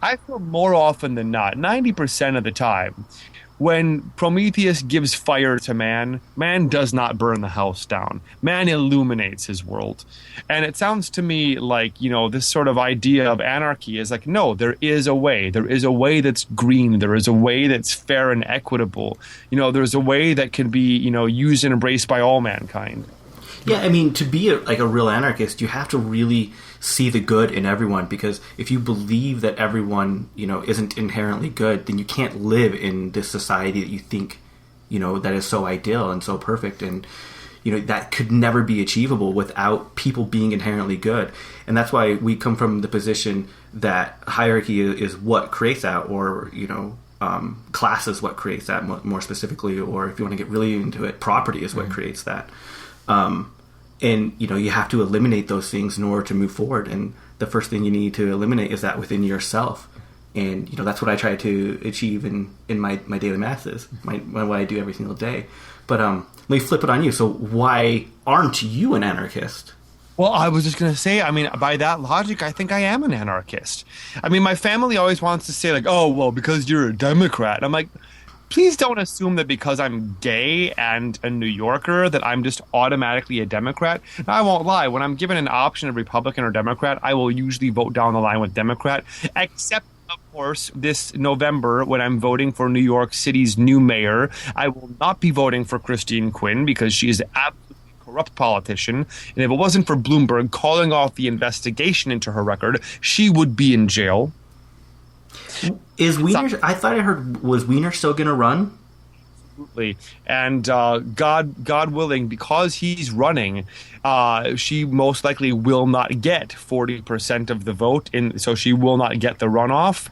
I feel more often than not, 90% of the time, when Prometheus gives fire to man, man does not burn the house down. Man illuminates his world. And it sounds to me like, this sort of idea of anarchy is like, no, there is a way. There is a way that's green. There is a way that's fair and equitable. There's a way that can be, used and embraced by all mankind. Yeah, I mean, to be a real anarchist, you have to really see the good in everyone, because if you believe that everyone, isn't inherently good, then you can't live in this society that you think, that is so ideal and so perfect, and, that could never be achievable without people being inherently good. And that's why we come from the position that hierarchy is what creates that, or, class is what creates that more specifically, or if you want to get really into it, property is what creates that. And, you have to eliminate those things in order to move forward. And the first thing you need to eliminate is that within yourself. And, that's what I try to achieve in my daily masses, what I do every single day. But let me flip it on you. So why aren't you an anarchist? Well, I was just going to say, by that logic, I think I am an anarchist. My family always wants to say, like, oh, well, because you're a Democrat. And I'm like, please don't assume that because I'm gay and a New Yorker that I'm just automatically a Democrat. Now, I won't lie. When I'm given an option of Republican or Democrat, I will usually vote down the line with Democrat, except, of course, this November when I'm voting for New York City's new mayor. I will not be voting for Christine Quinn because she is absolutely corrupt politician. And if it wasn't for Bloomberg calling off the investigation into her record, she would be in jail. Is Wiener? I thought I heard, was Wiener still going to run? Absolutely, and God willing, because he's running, she most likely will not get 40% of the vote, so she will not get the runoff,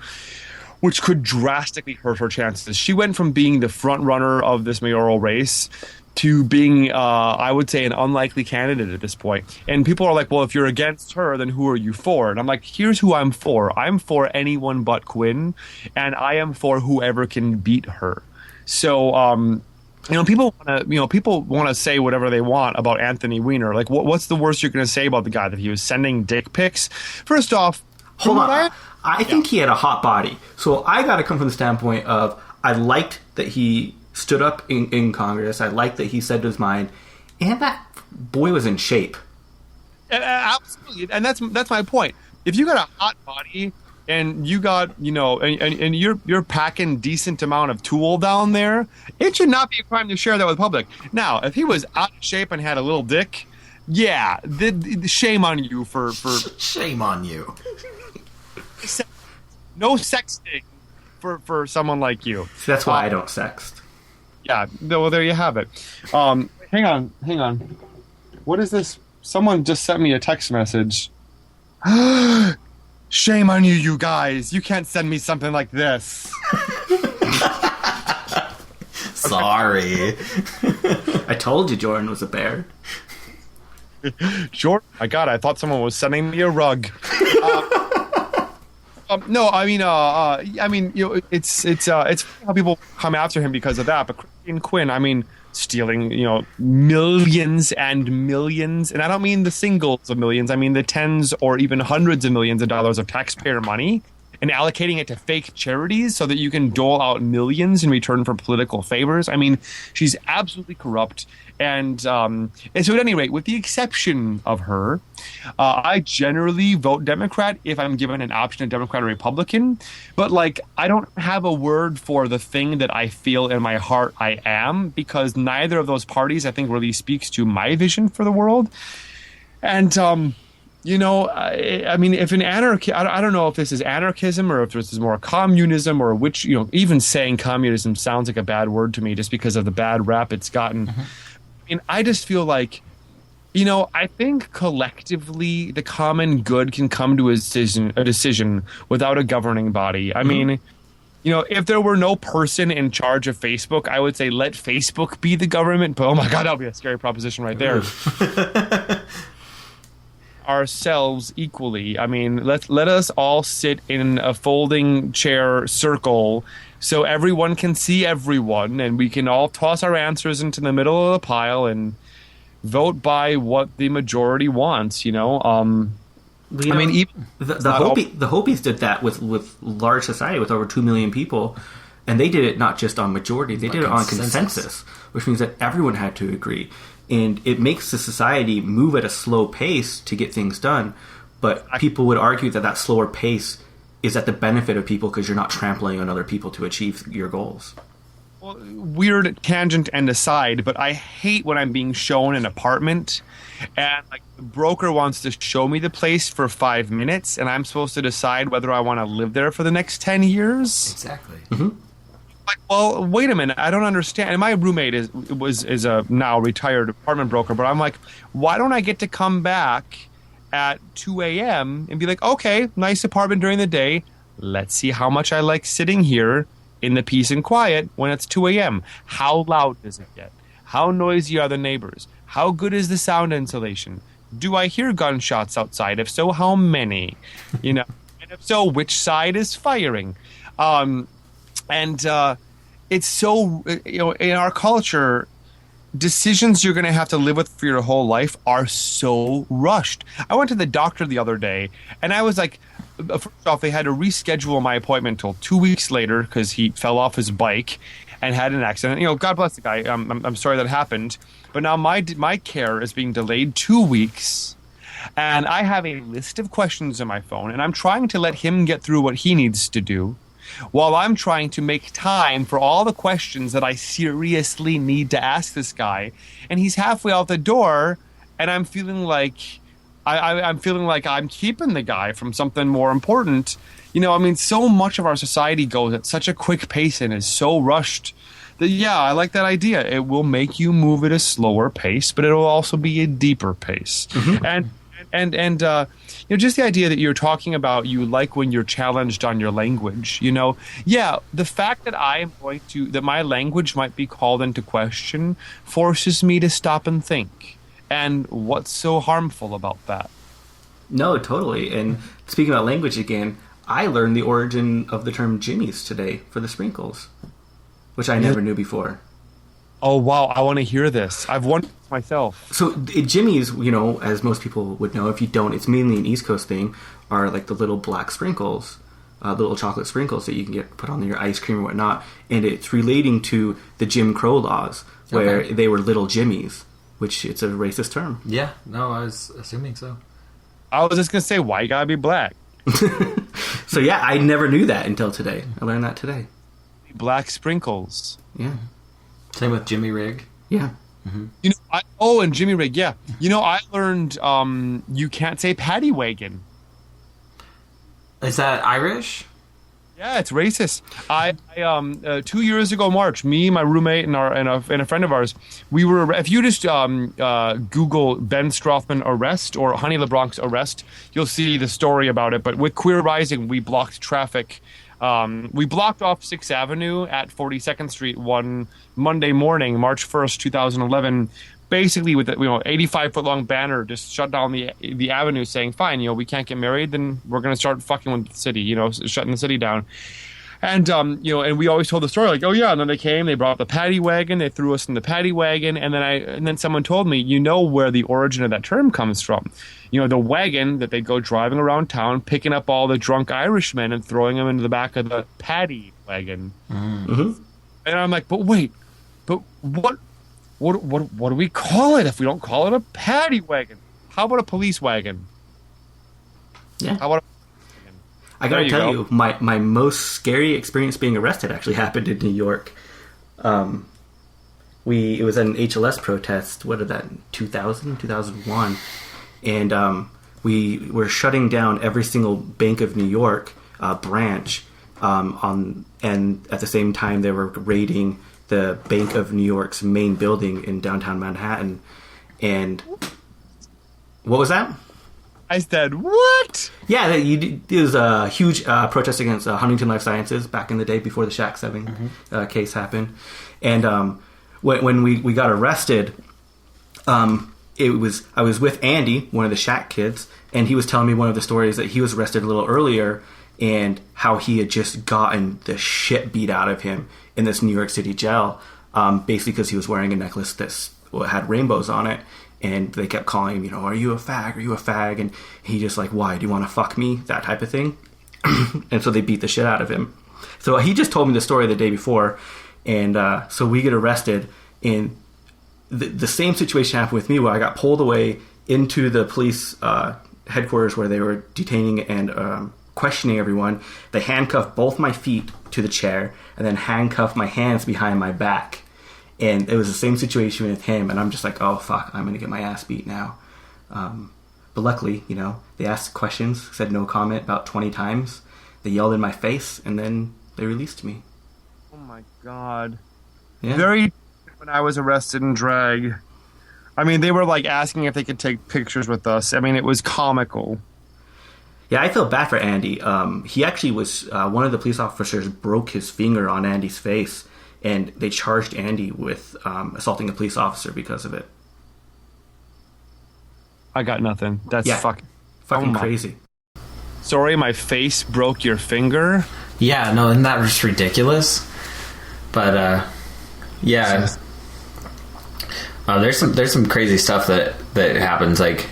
which could drastically hurt her chances. She went from being the front runner of this mayoral race to being, I would say, an unlikely candidate at this point. And people are like, well, if you're against her, then who are you for? And I'm like, here's who I'm for. I'm for anyone but Quinn, and I am for whoever can beat her. So, people want to say whatever they want about Anthony Weiner. Like, what's the worst you're going to say about the guy, that he was sending dick pics? First off, hold on. I think he had a hot body. So I got to come from the standpoint of, I liked that he stood up in Congress. I liked that he said his mind, and that boy was in shape. Absolutely, and that's my point. If you got a hot body and you got and you're packing decent amount of tool down there, it should not be a crime to share that with the public. Now, if he was out of shape and had a little dick, yeah, shame on you for shame on you. No sexting for someone like you. See, that's why I don't sext. Yeah, well, there you have it. Hang on. What is this? Someone just sent me a text message. Shame on you, you guys. You can't send me something like this. Sorry. I told you Jordan was a bear. Jordan? My God, I thought someone was sending me a rug. No, it's how people come after him because of that. But Christine Quinn, stealing, millions and millions, and I don't mean the singles of millions. I mean the tens or even hundreds of millions of dollars of taxpayer money, and allocating it to fake charities so that you can dole out millions in return for political favors. She's absolutely corrupt. And so at any rate, with the exception of her, I generally vote Democrat if I'm given an option of Democrat or Republican. But, I don't have a word for the thing that I feel in my heart I am, because neither of those parties, I think, really speaks to my vision for the world. And, if an anarchy, I don't know if this is anarchism or if this is more communism, or which, even saying communism sounds like a bad word to me just because of the bad rap it's gotten. Mm-hmm. I just feel like, I think collectively the common good can come to a decision without a governing body. If there were no person in charge of Facebook, I would say let Facebook be the government. But oh my God, that would be a scary proposition right there. Ourselves equally. Let us all sit in a folding chair circle so everyone can see everyone, and we can all toss our answers into the middle of the pile and vote by what the majority wants. The Hopis did that with large society with over 2 million people. And they did it not just on majority, they did it on consensus, which means that everyone had to agree. And it makes the society move at a slow pace to get things done. But people would argue that that slower pace is at the benefit of people because you're not trampling on other people to achieve your goals. Well, weird tangent and aside, but I hate when I'm being shown an apartment and like the broker wants to show me the place for 5 minutes and I'm supposed to decide whether I want to live there for the next 10 years. Exactly. Mm-hmm. Like, well, wait a minute. I don't understand. And my roommate is a now retired apartment broker, but I'm like, why don't I get to come back at 2 a.m. and be like, okay, nice apartment during the day. Let's see how much I like sitting here in the peace and quiet when it's 2 a.m. How loud does it get? How noisy are the neighbors? How good is the sound insulation? Do I hear gunshots outside? If so, how many? You know, and if so, which side is firing? It's so, you know, in our culture, decisions you're going to have to live with for your whole life are so rushed. I went to the doctor the other day, and I was like, first off, they had to reschedule my appointment till 2 weeks later because he fell off his bike and had an accident. You know, God bless the guy. I'm sorry that happened. But now my care is being delayed 2 weeks, and I have a list of questions on my phone, and I'm trying to let him get through what he needs to do while I'm trying to make time for all the questions that I seriously need to ask this guy. And he's halfway out the door, and I'm feeling like I'm feeling like I'm keeping the guy from something more important. You know, I mean, so much of our society goes at such a quick pace and is so rushed that, yeah, I like that idea. It will make you move at a slower pace, but it will also be a deeper pace. Mm-hmm. And you know, just the idea that you're talking about, you like when you're challenged on your language, you know, yeah, the fact that that my language might be called into question forces me to stop and think. And what's so harmful about that? No, totally. And speaking about language again, I learned the origin of the term jimmies today for the sprinkles, which I never knew before. Oh, wow. I want to hear this. I've wondered myself. So jimmies, you know, as most people would know, if you don't, it's mainly an East Coast thing, are like the little black sprinkles, little chocolate sprinkles that you can get put on your ice cream or whatnot. And it's relating to the Jim Crow laws, where they were little jimmies, which it's a racist term. Yeah. No, I was assuming so. I was just going to say, why you got to be black? So, yeah, I never knew that until today. I learned that today. Black sprinkles. Yeah. Same with Jimmy Rig. Yeah. Mm-hmm. You know, and Jimmy Rig, yeah. You know, I learned you can't say paddy wagon. Is that Irish? Yeah, it's racist. I 2 years ago, March, me, my roommate, and a friend of ours, we were. If you just Google Ben Strothman arrest or Honey LaBronx arrest, you'll see the story about it. But with Queer Rising, we blocked traffic. We blocked off 6th Avenue at 42nd Street one Monday morning, March 1st, 2011, basically with a 85-foot-long banner just shut down the avenue saying, fine, you know, we can't get married, then we're going to start fucking with the city, you know, shutting the city down. And, you know, and we always told the story like, oh, yeah, and then they came, they brought the paddy wagon, they threw us in the paddy wagon, and then someone told me, you know where the origin of that term comes from. You know, the wagon that they'd go driving around town, picking up all the drunk Irishmen and throwing them into the back of the paddy wagon. Mm-hmm. And I'm like, but wait, what do we call it if we don't call it a paddy wagon? How about a police wagon? Yeah. How about I gotta tell you, my most scary experience being arrested actually happened in New York. It was an HLS protest, 2001. And we were shutting down every single Bank of New York branch, and at the same time they were raiding the Bank of New York's main building in downtown Manhattan. And what was that? I said, what? Yeah, it was a huge protest against Huntington Life Sciences back in the day before the Shack 7 case happened. And when we got arrested, I was with Andy, one of the Shack kids, and he was telling me one of the stories that he was arrested a little earlier and how he had just gotten the shit beat out of him in this New York City jail, basically because he was wearing a necklace that had rainbows on it. And they kept calling him, you know, are you a fag? Are you a fag? And he just like, why? Do you want to fuck me? That type of thing. And so they beat the shit out of him. So he just told me the story the day before, and so we get arrested, and the same situation happened with me, where I got pulled away into the police headquarters where they were detaining and questioning everyone. They handcuffed both my feet to the chair and then handcuffed my hands behind my back. And it was the same situation with him, and I'm just like, oh fuck, I'm gonna get my ass beat now. But luckily, they asked questions, said no comment about 20 times. They yelled in my face, and then they released me. Oh my god. Yeah. Very when I was arrested in drag. I mean, they were like asking if they could take pictures with us. I mean, it was comical. Yeah, I feel bad for Andy. He actually was one of the police officers broke his finger on Andy's face, and they charged Andy with assaulting a police officer because of it. I got nothing. That's fucking crazy. Sorry, my face broke your finger. Yeah, no, isn't that just ridiculous? But yeah, there's some crazy stuff that happens, like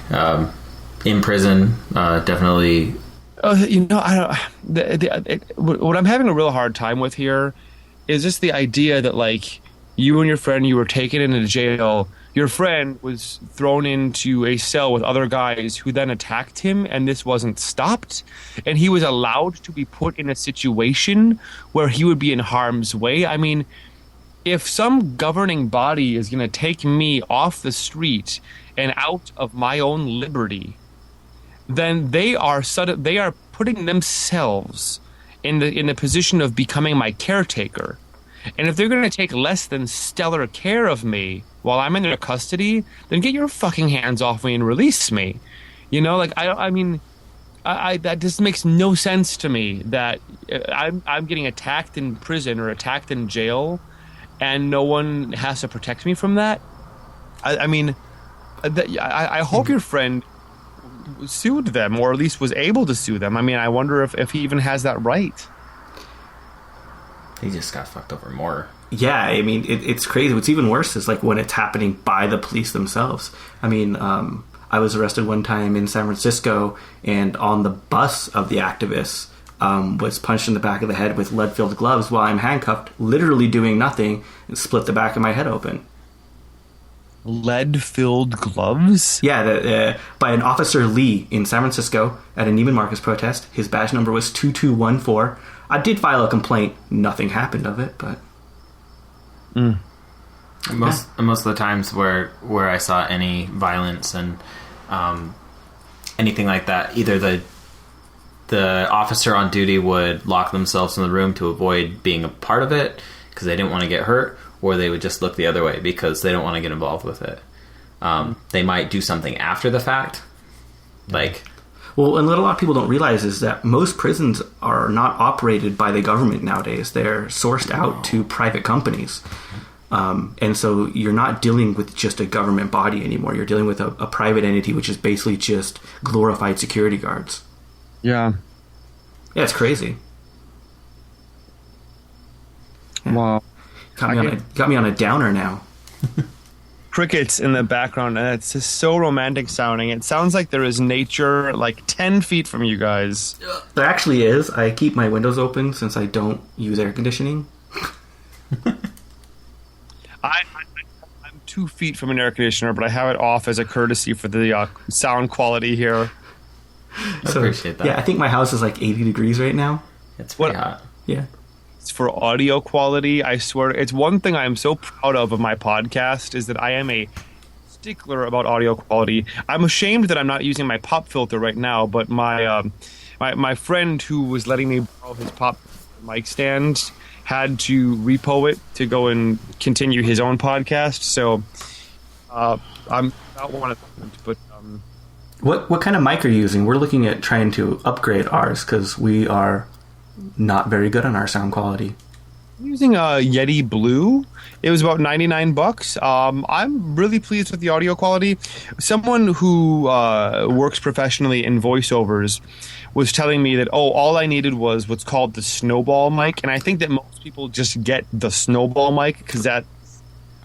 in prison. Definitely. I don't. What I'm having a real hard time with here is just the idea that, like, you and your friend, you were taken into jail. Your friend was thrown into a cell with other guys who then attacked him, and this wasn't stopped. And he was allowed to be put in a situation where he would be in harm's way. I mean, if some governing body is going to take me off the street and out of my own liberty, then they are putting themselves in the position of becoming my caretaker. And if they're going to take less than stellar care of me while I'm in their custody, then get your fucking hands off me and release me. I mean, that just makes no sense to me that I'm getting attacked in prison or attacked in jail, and no one has to protect me from that. I hope your friend sued them, or at least was able to sue them. I mean, I wonder if he even has that right. He just got fucked over more. Yeah, I mean, it's crazy. What's even worse is, like, when it's happening by the police themselves. I mean, I was arrested one time in San Francisco, and on the bus of the activists was punched in the back of the head with lead-filled gloves while I'm handcuffed, literally doing nothing, and split the back of my head open. Lead-filled gloves? Yeah, by an Officer Lee in San Francisco at a Neiman Marcus protest. His badge number was 2214. I did file a complaint. Nothing happened of it, but... Most of the times where I saw any violence and anything like that, either the officer on duty would lock themselves in the room to avoid being a part of it because they didn't want to get hurt, or they would just look the other way because they don't want to get involved with it. They might do something after the fact, like... Well, and what a lot of people don't realize is that most prisons are not operated by the government nowadays. They're sourced out to private companies. And so you're not dealing with just a government body anymore. You're dealing with a private entity, which is basically just glorified security guards. Yeah. Yeah, it's crazy. Yeah. Wow. Got me on a downer now. Crickets in the background, and it's just so romantic sounding. It sounds like there is nature like 10 feet from you guys. There actually is. I keep my windows open since I don't use air conditioning. I'm 2 feet from an air conditioner, but I have it off as a courtesy for the sound quality here. I appreciate that. Yeah, I think my house is like 80 degrees right now. It's pretty hot. Yeah. For audio quality, I swear, it's one thing I'm so proud of my podcast is that I am a stickler about audio quality. I'm ashamed that I'm not using my pop filter right now, but my friend who was letting me borrow his pop mic stand had to repo it to go and continue his own podcast. So I'm not one of them, but what kind of mic are you using? We're looking at trying to upgrade ours because we are not very good on our sound quality. I'm using a Yeti Blue. It was about $99. I'm really pleased with the audio quality. Someone who works professionally in voiceovers was telling me that, all I needed was what's called the snowball mic, and I think that most people just get the snowball mic because that's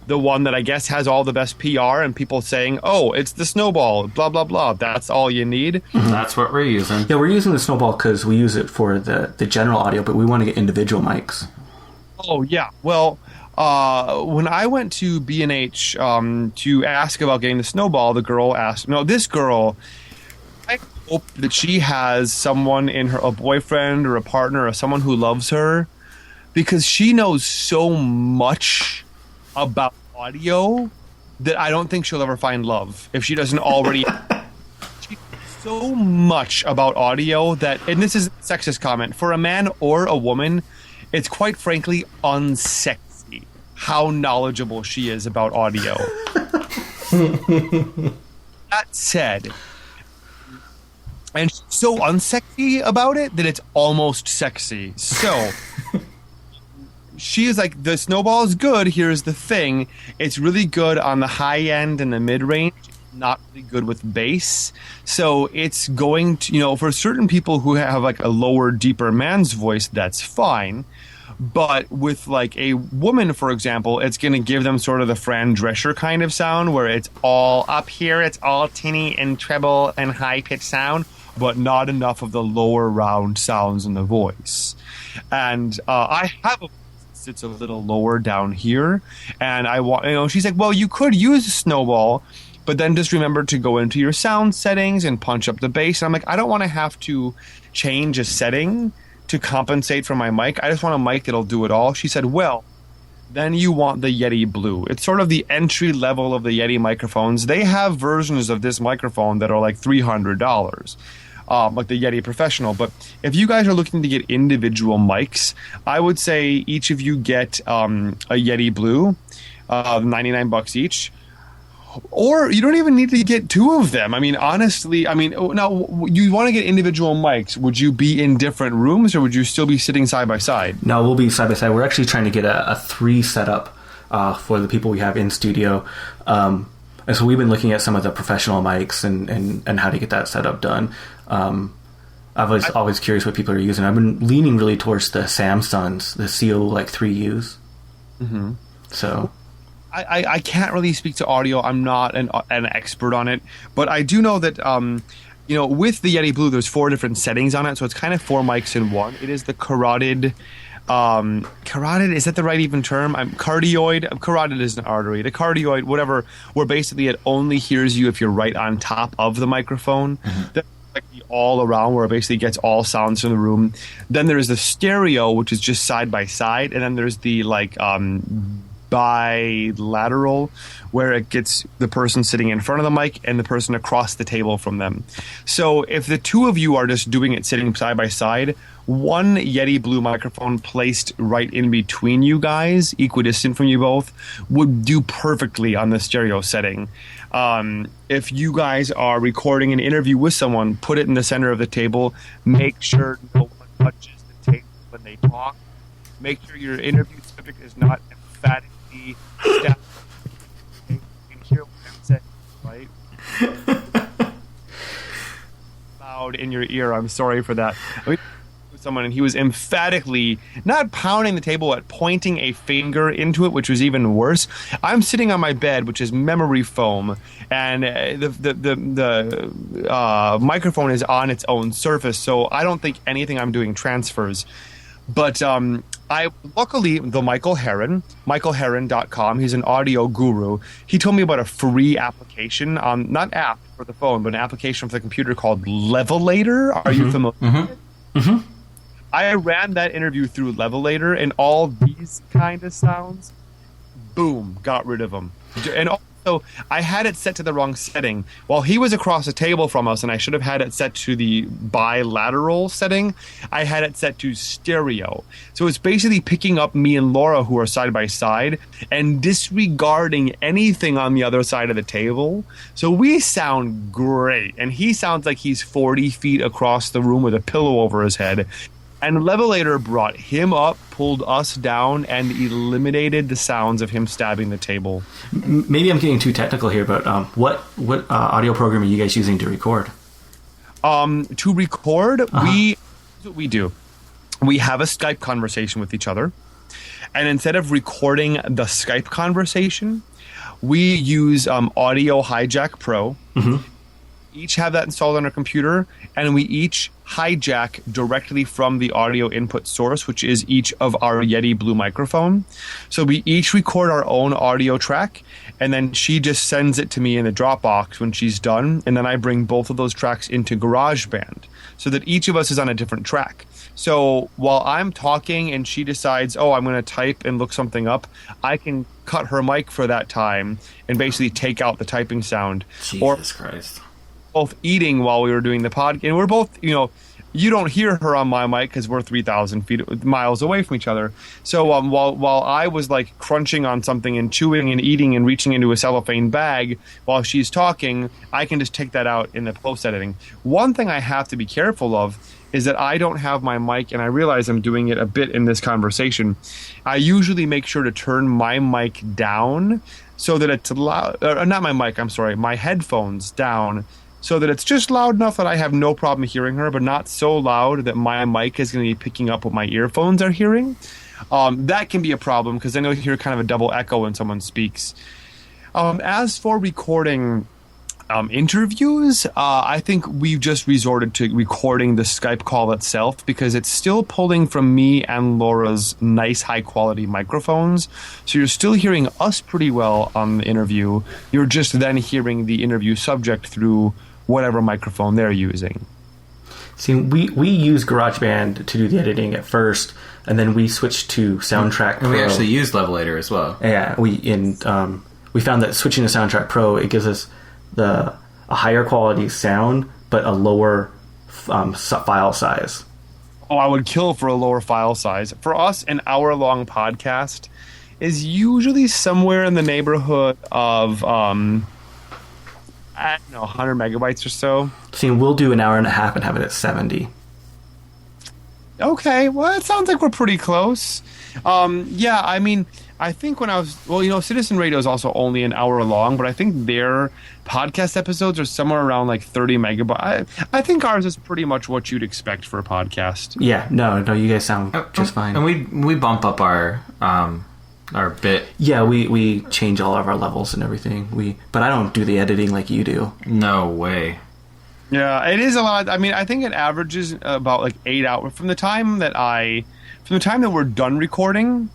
the one that I guess has all the best PR and people saying, oh, it's the Snowball, blah, blah, blah. That's all you need. That's what we're using. Yeah, we're using the Snowball because we use it for the general audio, but we want to get individual mics. Oh, yeah. Well, when I went to B&H to ask about getting the Snowball, the girl asked, no, this girl, I hope that she has someone in her, a boyfriend or a partner or someone who loves her, because she knows so much about audio that I don't think she'll ever find love if she doesn't already. She knows so much about audio that, and this is a sexist comment, for a man or a woman, it's quite frankly unsexy how knowledgeable she is about audio. That said, and she's so unsexy about it that it's almost sexy. So she is like, the Snowball is good. Here's the thing. It's really good on the high end and the mid range. Not really good with bass. So it's going to, for certain people who have like a lower, deeper man's voice, that's fine. But with like a woman, for example, it's going to give them sort of the Fran Drescher kind of sound where it's all up here. It's all tinny and treble and high pitched sound, but not enough of the lower round sounds in the voice. And I have a sits a little lower down here, and I want, she's like, well, you could use a Snowball, but then just remember to go into your sound settings and punch up the bass. And I'm like, I don't want to have to change a setting to compensate for my mic. I just want a mic that'll do it all. She said, well, then you want the Yeti Blue. It's sort of the entry level of the Yeti microphones. They have versions of this microphone that are like $300. Like the Yeti Professional. But if you guys are looking to get individual mics, I would say each of you get a Yeti Blue, $99 each. Or you don't even need to get two of them. I mean, honestly, now you want to get individual mics. Would you be in different rooms or would you still be sitting side by side? No, we'll be side by side. We're actually trying to get a 3 setup for the people we have in studio. And so we've been looking at some of the professional mics and how to get that setup done. I was always curious what people are using. I've been leaning really towards the Samsungs, the CO3Us. Mm-hmm. So I can't really speak to audio. I'm not an expert on it, but I do know that with the Yeti Blue, there's 4 different settings on it, so it's kind of 4 mics in one. It is the carotid. Carotid, is that the right even term? Cardioid. Carotid is an artery. The cardioid, whatever, where basically it only hears you if you're right on top of the microphone. Mm-hmm. That's like the all around, where it basically gets all sounds from the room. Then there's the stereo, which is just side by side, and then there's the bilateral, where it gets the person sitting in front of the mic and the person across the table from them. So if the two of you are just doing it sitting side by side, one Yeti Blue microphone placed right in between you guys, equidistant from you both, would do perfectly on the stereo setting. If you guys are recording an interview with someone, put it in the center of the table. Make sure no one touches the table when they talk. Make sure your interview subject is not emphatically stabbed. You can hear what I'm saying, right? Loud in your ear. I'm sorry for that. Someone, and he was emphatically not pounding the table but pointing a finger into it, which was even worse. I'm sitting on my bed, which is memory foam, and the microphone is on its own surface, so I don't think anything I'm doing transfers. But I luckily, the michaelherron.com, he's an audio guru. He told me about a free application, not app for the phone, but an application for the computer called Levelator. Are you familiar with it? Mm-hmm. I ran that interview through Levelator, and all these kind of sounds, boom, got rid of them. And also, I had it set to the wrong setting. While he was across the table from us, and I should have had it set to the bilateral setting, I had it set to stereo. So it's basically picking up me and Laura, who are side by side, and disregarding anything on the other side of the table. So we sound great, and he sounds like he's 40 feet across the room with a pillow over his head. And Levelator brought him up, pulled us down, and eliminated the sounds of him stabbing the table. Maybe I'm getting too technical here, but what audio program are you guys using to record? To record, here's what we do. We have a Skype conversation with each other. And instead of recording the Skype conversation, we use Audio Hijack Pro. Each have that installed on our computer, and we each hijack directly from the audio input source, which is each of our Yeti Blue microphone. So we each record our own audio track, and then she just sends it to me in the Dropbox when she's done, and then I bring both of those tracks into GarageBand so that each of us is on a different track. So while I'm talking and she decides, oh, I'm going to type and look something up, I can cut her mic for that time and basically take out the typing sound. Jesus Christ. Both eating while we were doing the pod, and we're both, you don't hear her on my mic because we're 3,000 miles away from each other. So while I was like crunching on something and chewing and eating and reaching into a cellophane bag while she's talking, I can just take that out in the post editing. One thing I have to be careful of is that I don't have my mic, and I realize I'm doing it a bit in this conversation. I usually make sure to turn my mic down so that it's loud. Not my mic, I'm sorry, my headphones down, so that it's just loud enough that I have no problem hearing her, but not so loud that my mic is going to be picking up what my earphones are hearing. That can be a problem because then you'll hear kind of a double echo when someone speaks. As for recording interviews, I think we've just resorted to recording the Skype call itself because it's still pulling from me and Laura's nice high-quality microphones. So you're still hearing us pretty well on the interview. You're just then hearing the interview subject through whatever microphone they're using. See, we use GarageBand to do the editing at first, and then we switched to Soundtrack Pro. And we actually use Levelator as well. Yeah, we found that switching to Soundtrack Pro, it gives us a higher quality sound, but a lower file size. Oh, I would kill for a lower file size. For us, an hour-long podcast is usually somewhere in the neighborhood of, 100 megabytes or so. See, we'll do an hour and a half and have it at 70. Okay, well, it sounds like we're pretty close. Yeah, I mean, I think when I was... Well, Citizen Radio is also only an hour long, but I think their podcast episodes are somewhere around like 30 megabytes. I think ours is pretty much what you'd expect for a podcast. Yeah, no, you guys sound just fine. And we bump up our bit. Yeah, we change all of our levels and everything. But I don't do the editing like you do. No way. Yeah, it is a lot. I mean, I think it averages about like 8 hours from the time that we're done recording.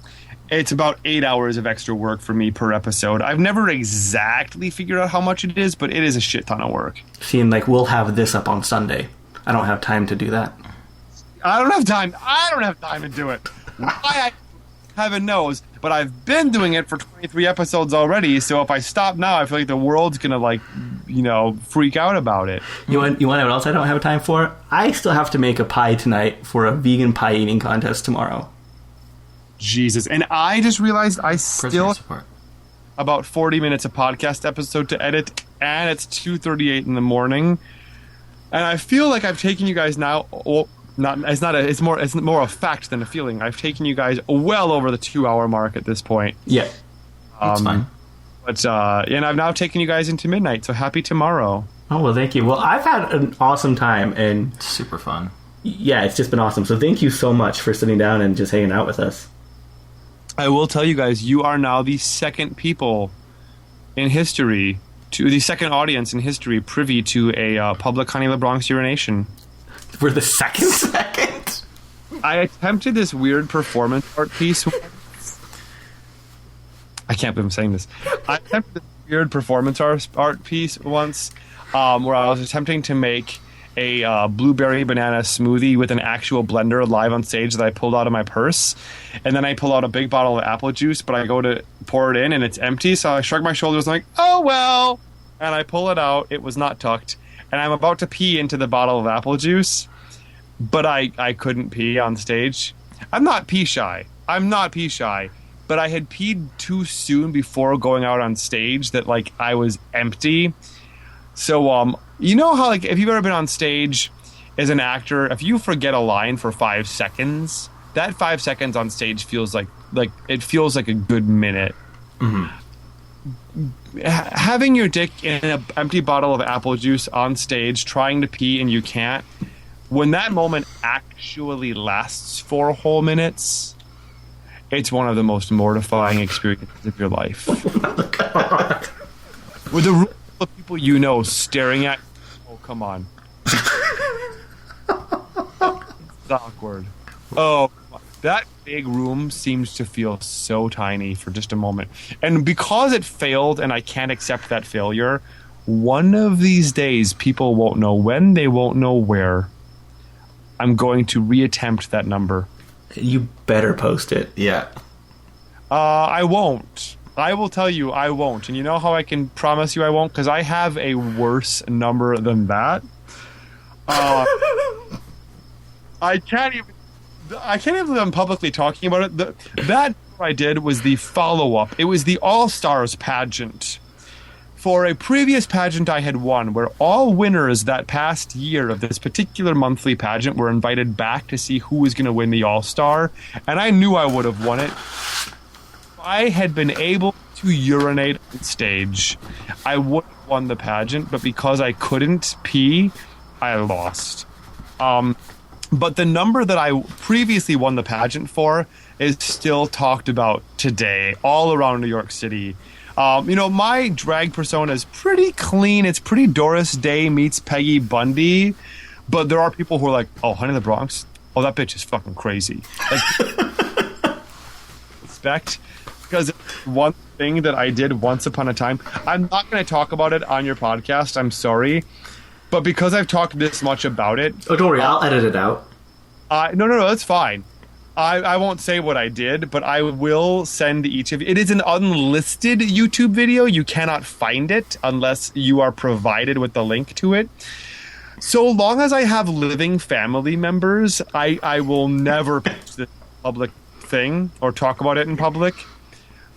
It's about 8 hours of extra work for me per episode. I've never exactly figured out how much it is, but it is a shit ton of work. See, and like we'll have this up on Sunday. I don't have time to do that. I don't have time to do it. Why? Heaven knows. But I've been doing it for 23 episodes already, so if I stop now, I feel like the world's gonna freak out about it. You want to know what else I don't have time for? I still have to make a pie tonight for a vegan pie eating contest tomorrow. Jesus. And I just realized I still support. About 40 minutes of podcast episode to edit, and it's 2:38 in the morning. And I feel like I've taken you guys now... It's more a fact than a feeling. I've taken you guys well over the 2-hour mark at this point. Yeah. That's fine. But and I've now taken you guys into midnight, so happy tomorrow. Oh, well, thank you. Well, I've had an awesome time, and... Super fun. Yeah, it's just been awesome. So thank you so much for sitting down and just hanging out with us. I will tell you guys, you are now the second people in history, the second audience in history privy to a public Honey LaBronx urination. We're the second? I attempted this weird performance art piece. I can't believe I'm saying this. I attempted this weird performance art piece once where I was attempting to make a blueberry banana smoothie with an actual blender live on stage that I pulled out of my purse. And then I pull out a big bottle of apple juice, but I go to pour it in and it's empty. So I shrug my shoulders like, oh, well. And I pull it out. It was not tucked. And I'm about to pee into the bottle of apple juice, but I couldn't pee on stage. I'm not pee shy, but I had peed too soon before going out on stage that like I was empty. So you know how like if you've ever been on stage as an actor, if you forget a line for 5 seconds, that 5 seconds on stage feels like it feels like a good minute. Mm-hmm. Having your dick in an empty bottle of apple juice on stage trying to pee and you can't, when that moment actually lasts 4 whole minutes, It's one of the most mortifying experiences of your life. Oh, God. With a room full of people you know staring at you. Oh, come on. It's awkward. Oh, that big room seems to feel so tiny for just a moment. And because it failed and I can't accept that failure, one of these days people won't know when, they won't know where. I'm going to reattempt that number. You better post it. Yeah. I won't. I will tell you I won't. And you know how I can promise you I won't? Because I have a worse number than that. I can't even believe I'm publicly talking about it. That I did was the follow-up. It was the All-Stars pageant. For a previous pageant I had won, where all winners that past year of this particular monthly pageant were invited back to see who was going to win the All-Star, and I knew I would have won it. I had been able to urinate on stage, I would have won the pageant, but because I couldn't pee, I lost. But the number that I previously won the pageant for is still talked about today, all around New York City. My drag persona is pretty clean. It's pretty Doris Day meets Peggy Bundy. But there are people who are like, oh, Honey LaBronx? Oh, that bitch is fucking crazy. Like, respect. Because one thing that I did once upon a time, I'm not going to talk about it on your podcast. I'm sorry. But because I've talked this much about it... Oh, don't worry. I'll edit it out. No, that's fine. I won't say what I did, but I will send each of you. It is an unlisted YouTube video. You cannot find it unless you are provided with the link to it. So long as I have living family members, I will never post this public thing or talk about it in public.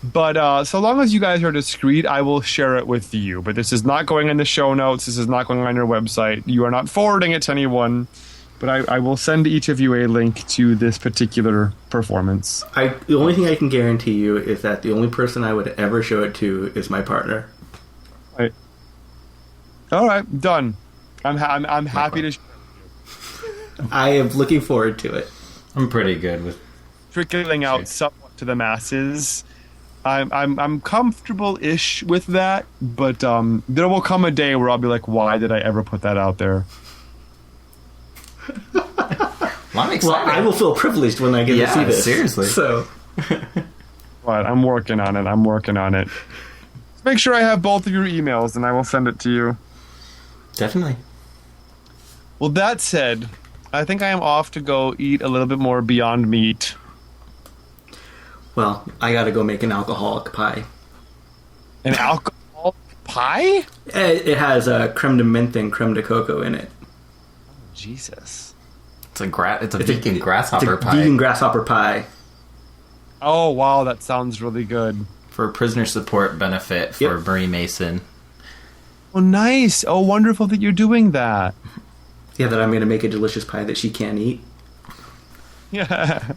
But so long as you guys are discreet, I will share it with you. But this is not going in the show notes. This is not going on your website. You are not forwarding it to anyone. But I will send each of you a link to this particular performance. The only thing I can guarantee you is that the only person I would ever show it to is my partner. Right. All right, done. I'm happy to. I am looking forward to it. I'm pretty good with trickling out somewhat to the masses. I'm comfortable-ish with that, but there will come a day where I'll be like, why did I ever put that out there? I'm excited. Well, I will feel privileged when I get to see this. Seriously. So, but I'm working on it. Make sure I have both of your emails, and I will send it to you. Definitely. Well, that said, I think I am off to go eat a little bit more Beyond Meat. Well, I gotta go make an alcoholic pie. An alcoholic pie? It has creme de menthe and creme de coco in it. Jesus. It's a vegan grasshopper pie. Vegan grasshopper pie. Oh, wow, that sounds really good. For a prisoner support benefit for Marie Mason. Oh, nice. Oh, wonderful that you're doing that. Yeah, that I'm going to make a delicious pie that she can't eat. Yeah.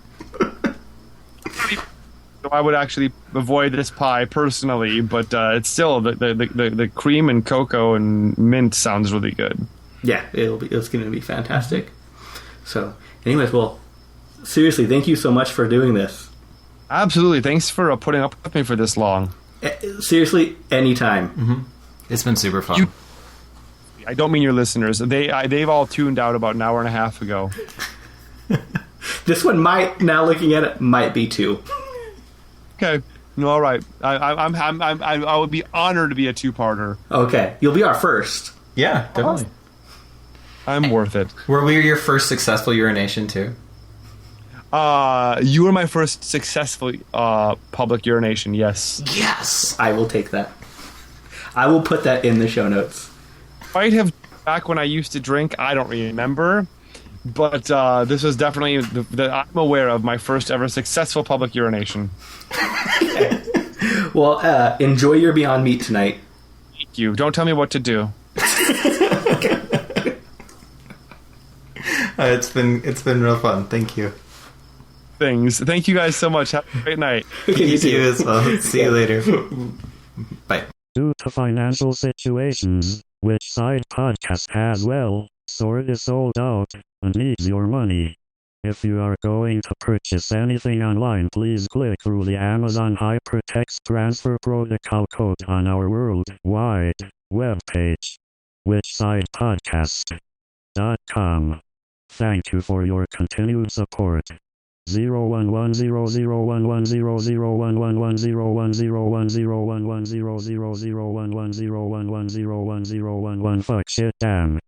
So I would actually avoid this pie personally, but it's still the cream and cocoa and mint sounds really good. Yeah, it's going to be fantastic. So, anyways, well, seriously, thank you so much for doing this. Absolutely. Thanks for putting up with me for this long. Seriously, anytime. Mm-hmm. It's been super fun. I don't mean your listeners. They've all tuned out about an hour and a half ago. This one might, now looking at it, might be two. Okay. No, all right. I would be honored to be a two-parter. Okay. You'll be our first. Yeah, definitely. I'm worth it. Were we your first successful urination too? You were my first successful public urination, yes. Yes! I will take that. I will put that in the show notes. Might have back when I used to drink, I don't remember. But this was definitely I'm aware of my first ever successful public urination. Okay. Well, enjoy your Beyond Meat tonight. Thank you. Don't tell me what to do. It's been real fun. Thank you. Thank you guys so much. Have a great night. You too as well. See you later. Bye. Due to financial situations, which side podcast has well, sort is sold out and needs your money. If you are going to purchase anything online, please click through the Amazon Hypertext Transfer Protocol code on our worldwide webpage, whichsidepodcast.com. Thank you for your continued support. 011001100110011001100110011001111 fuck shit damn.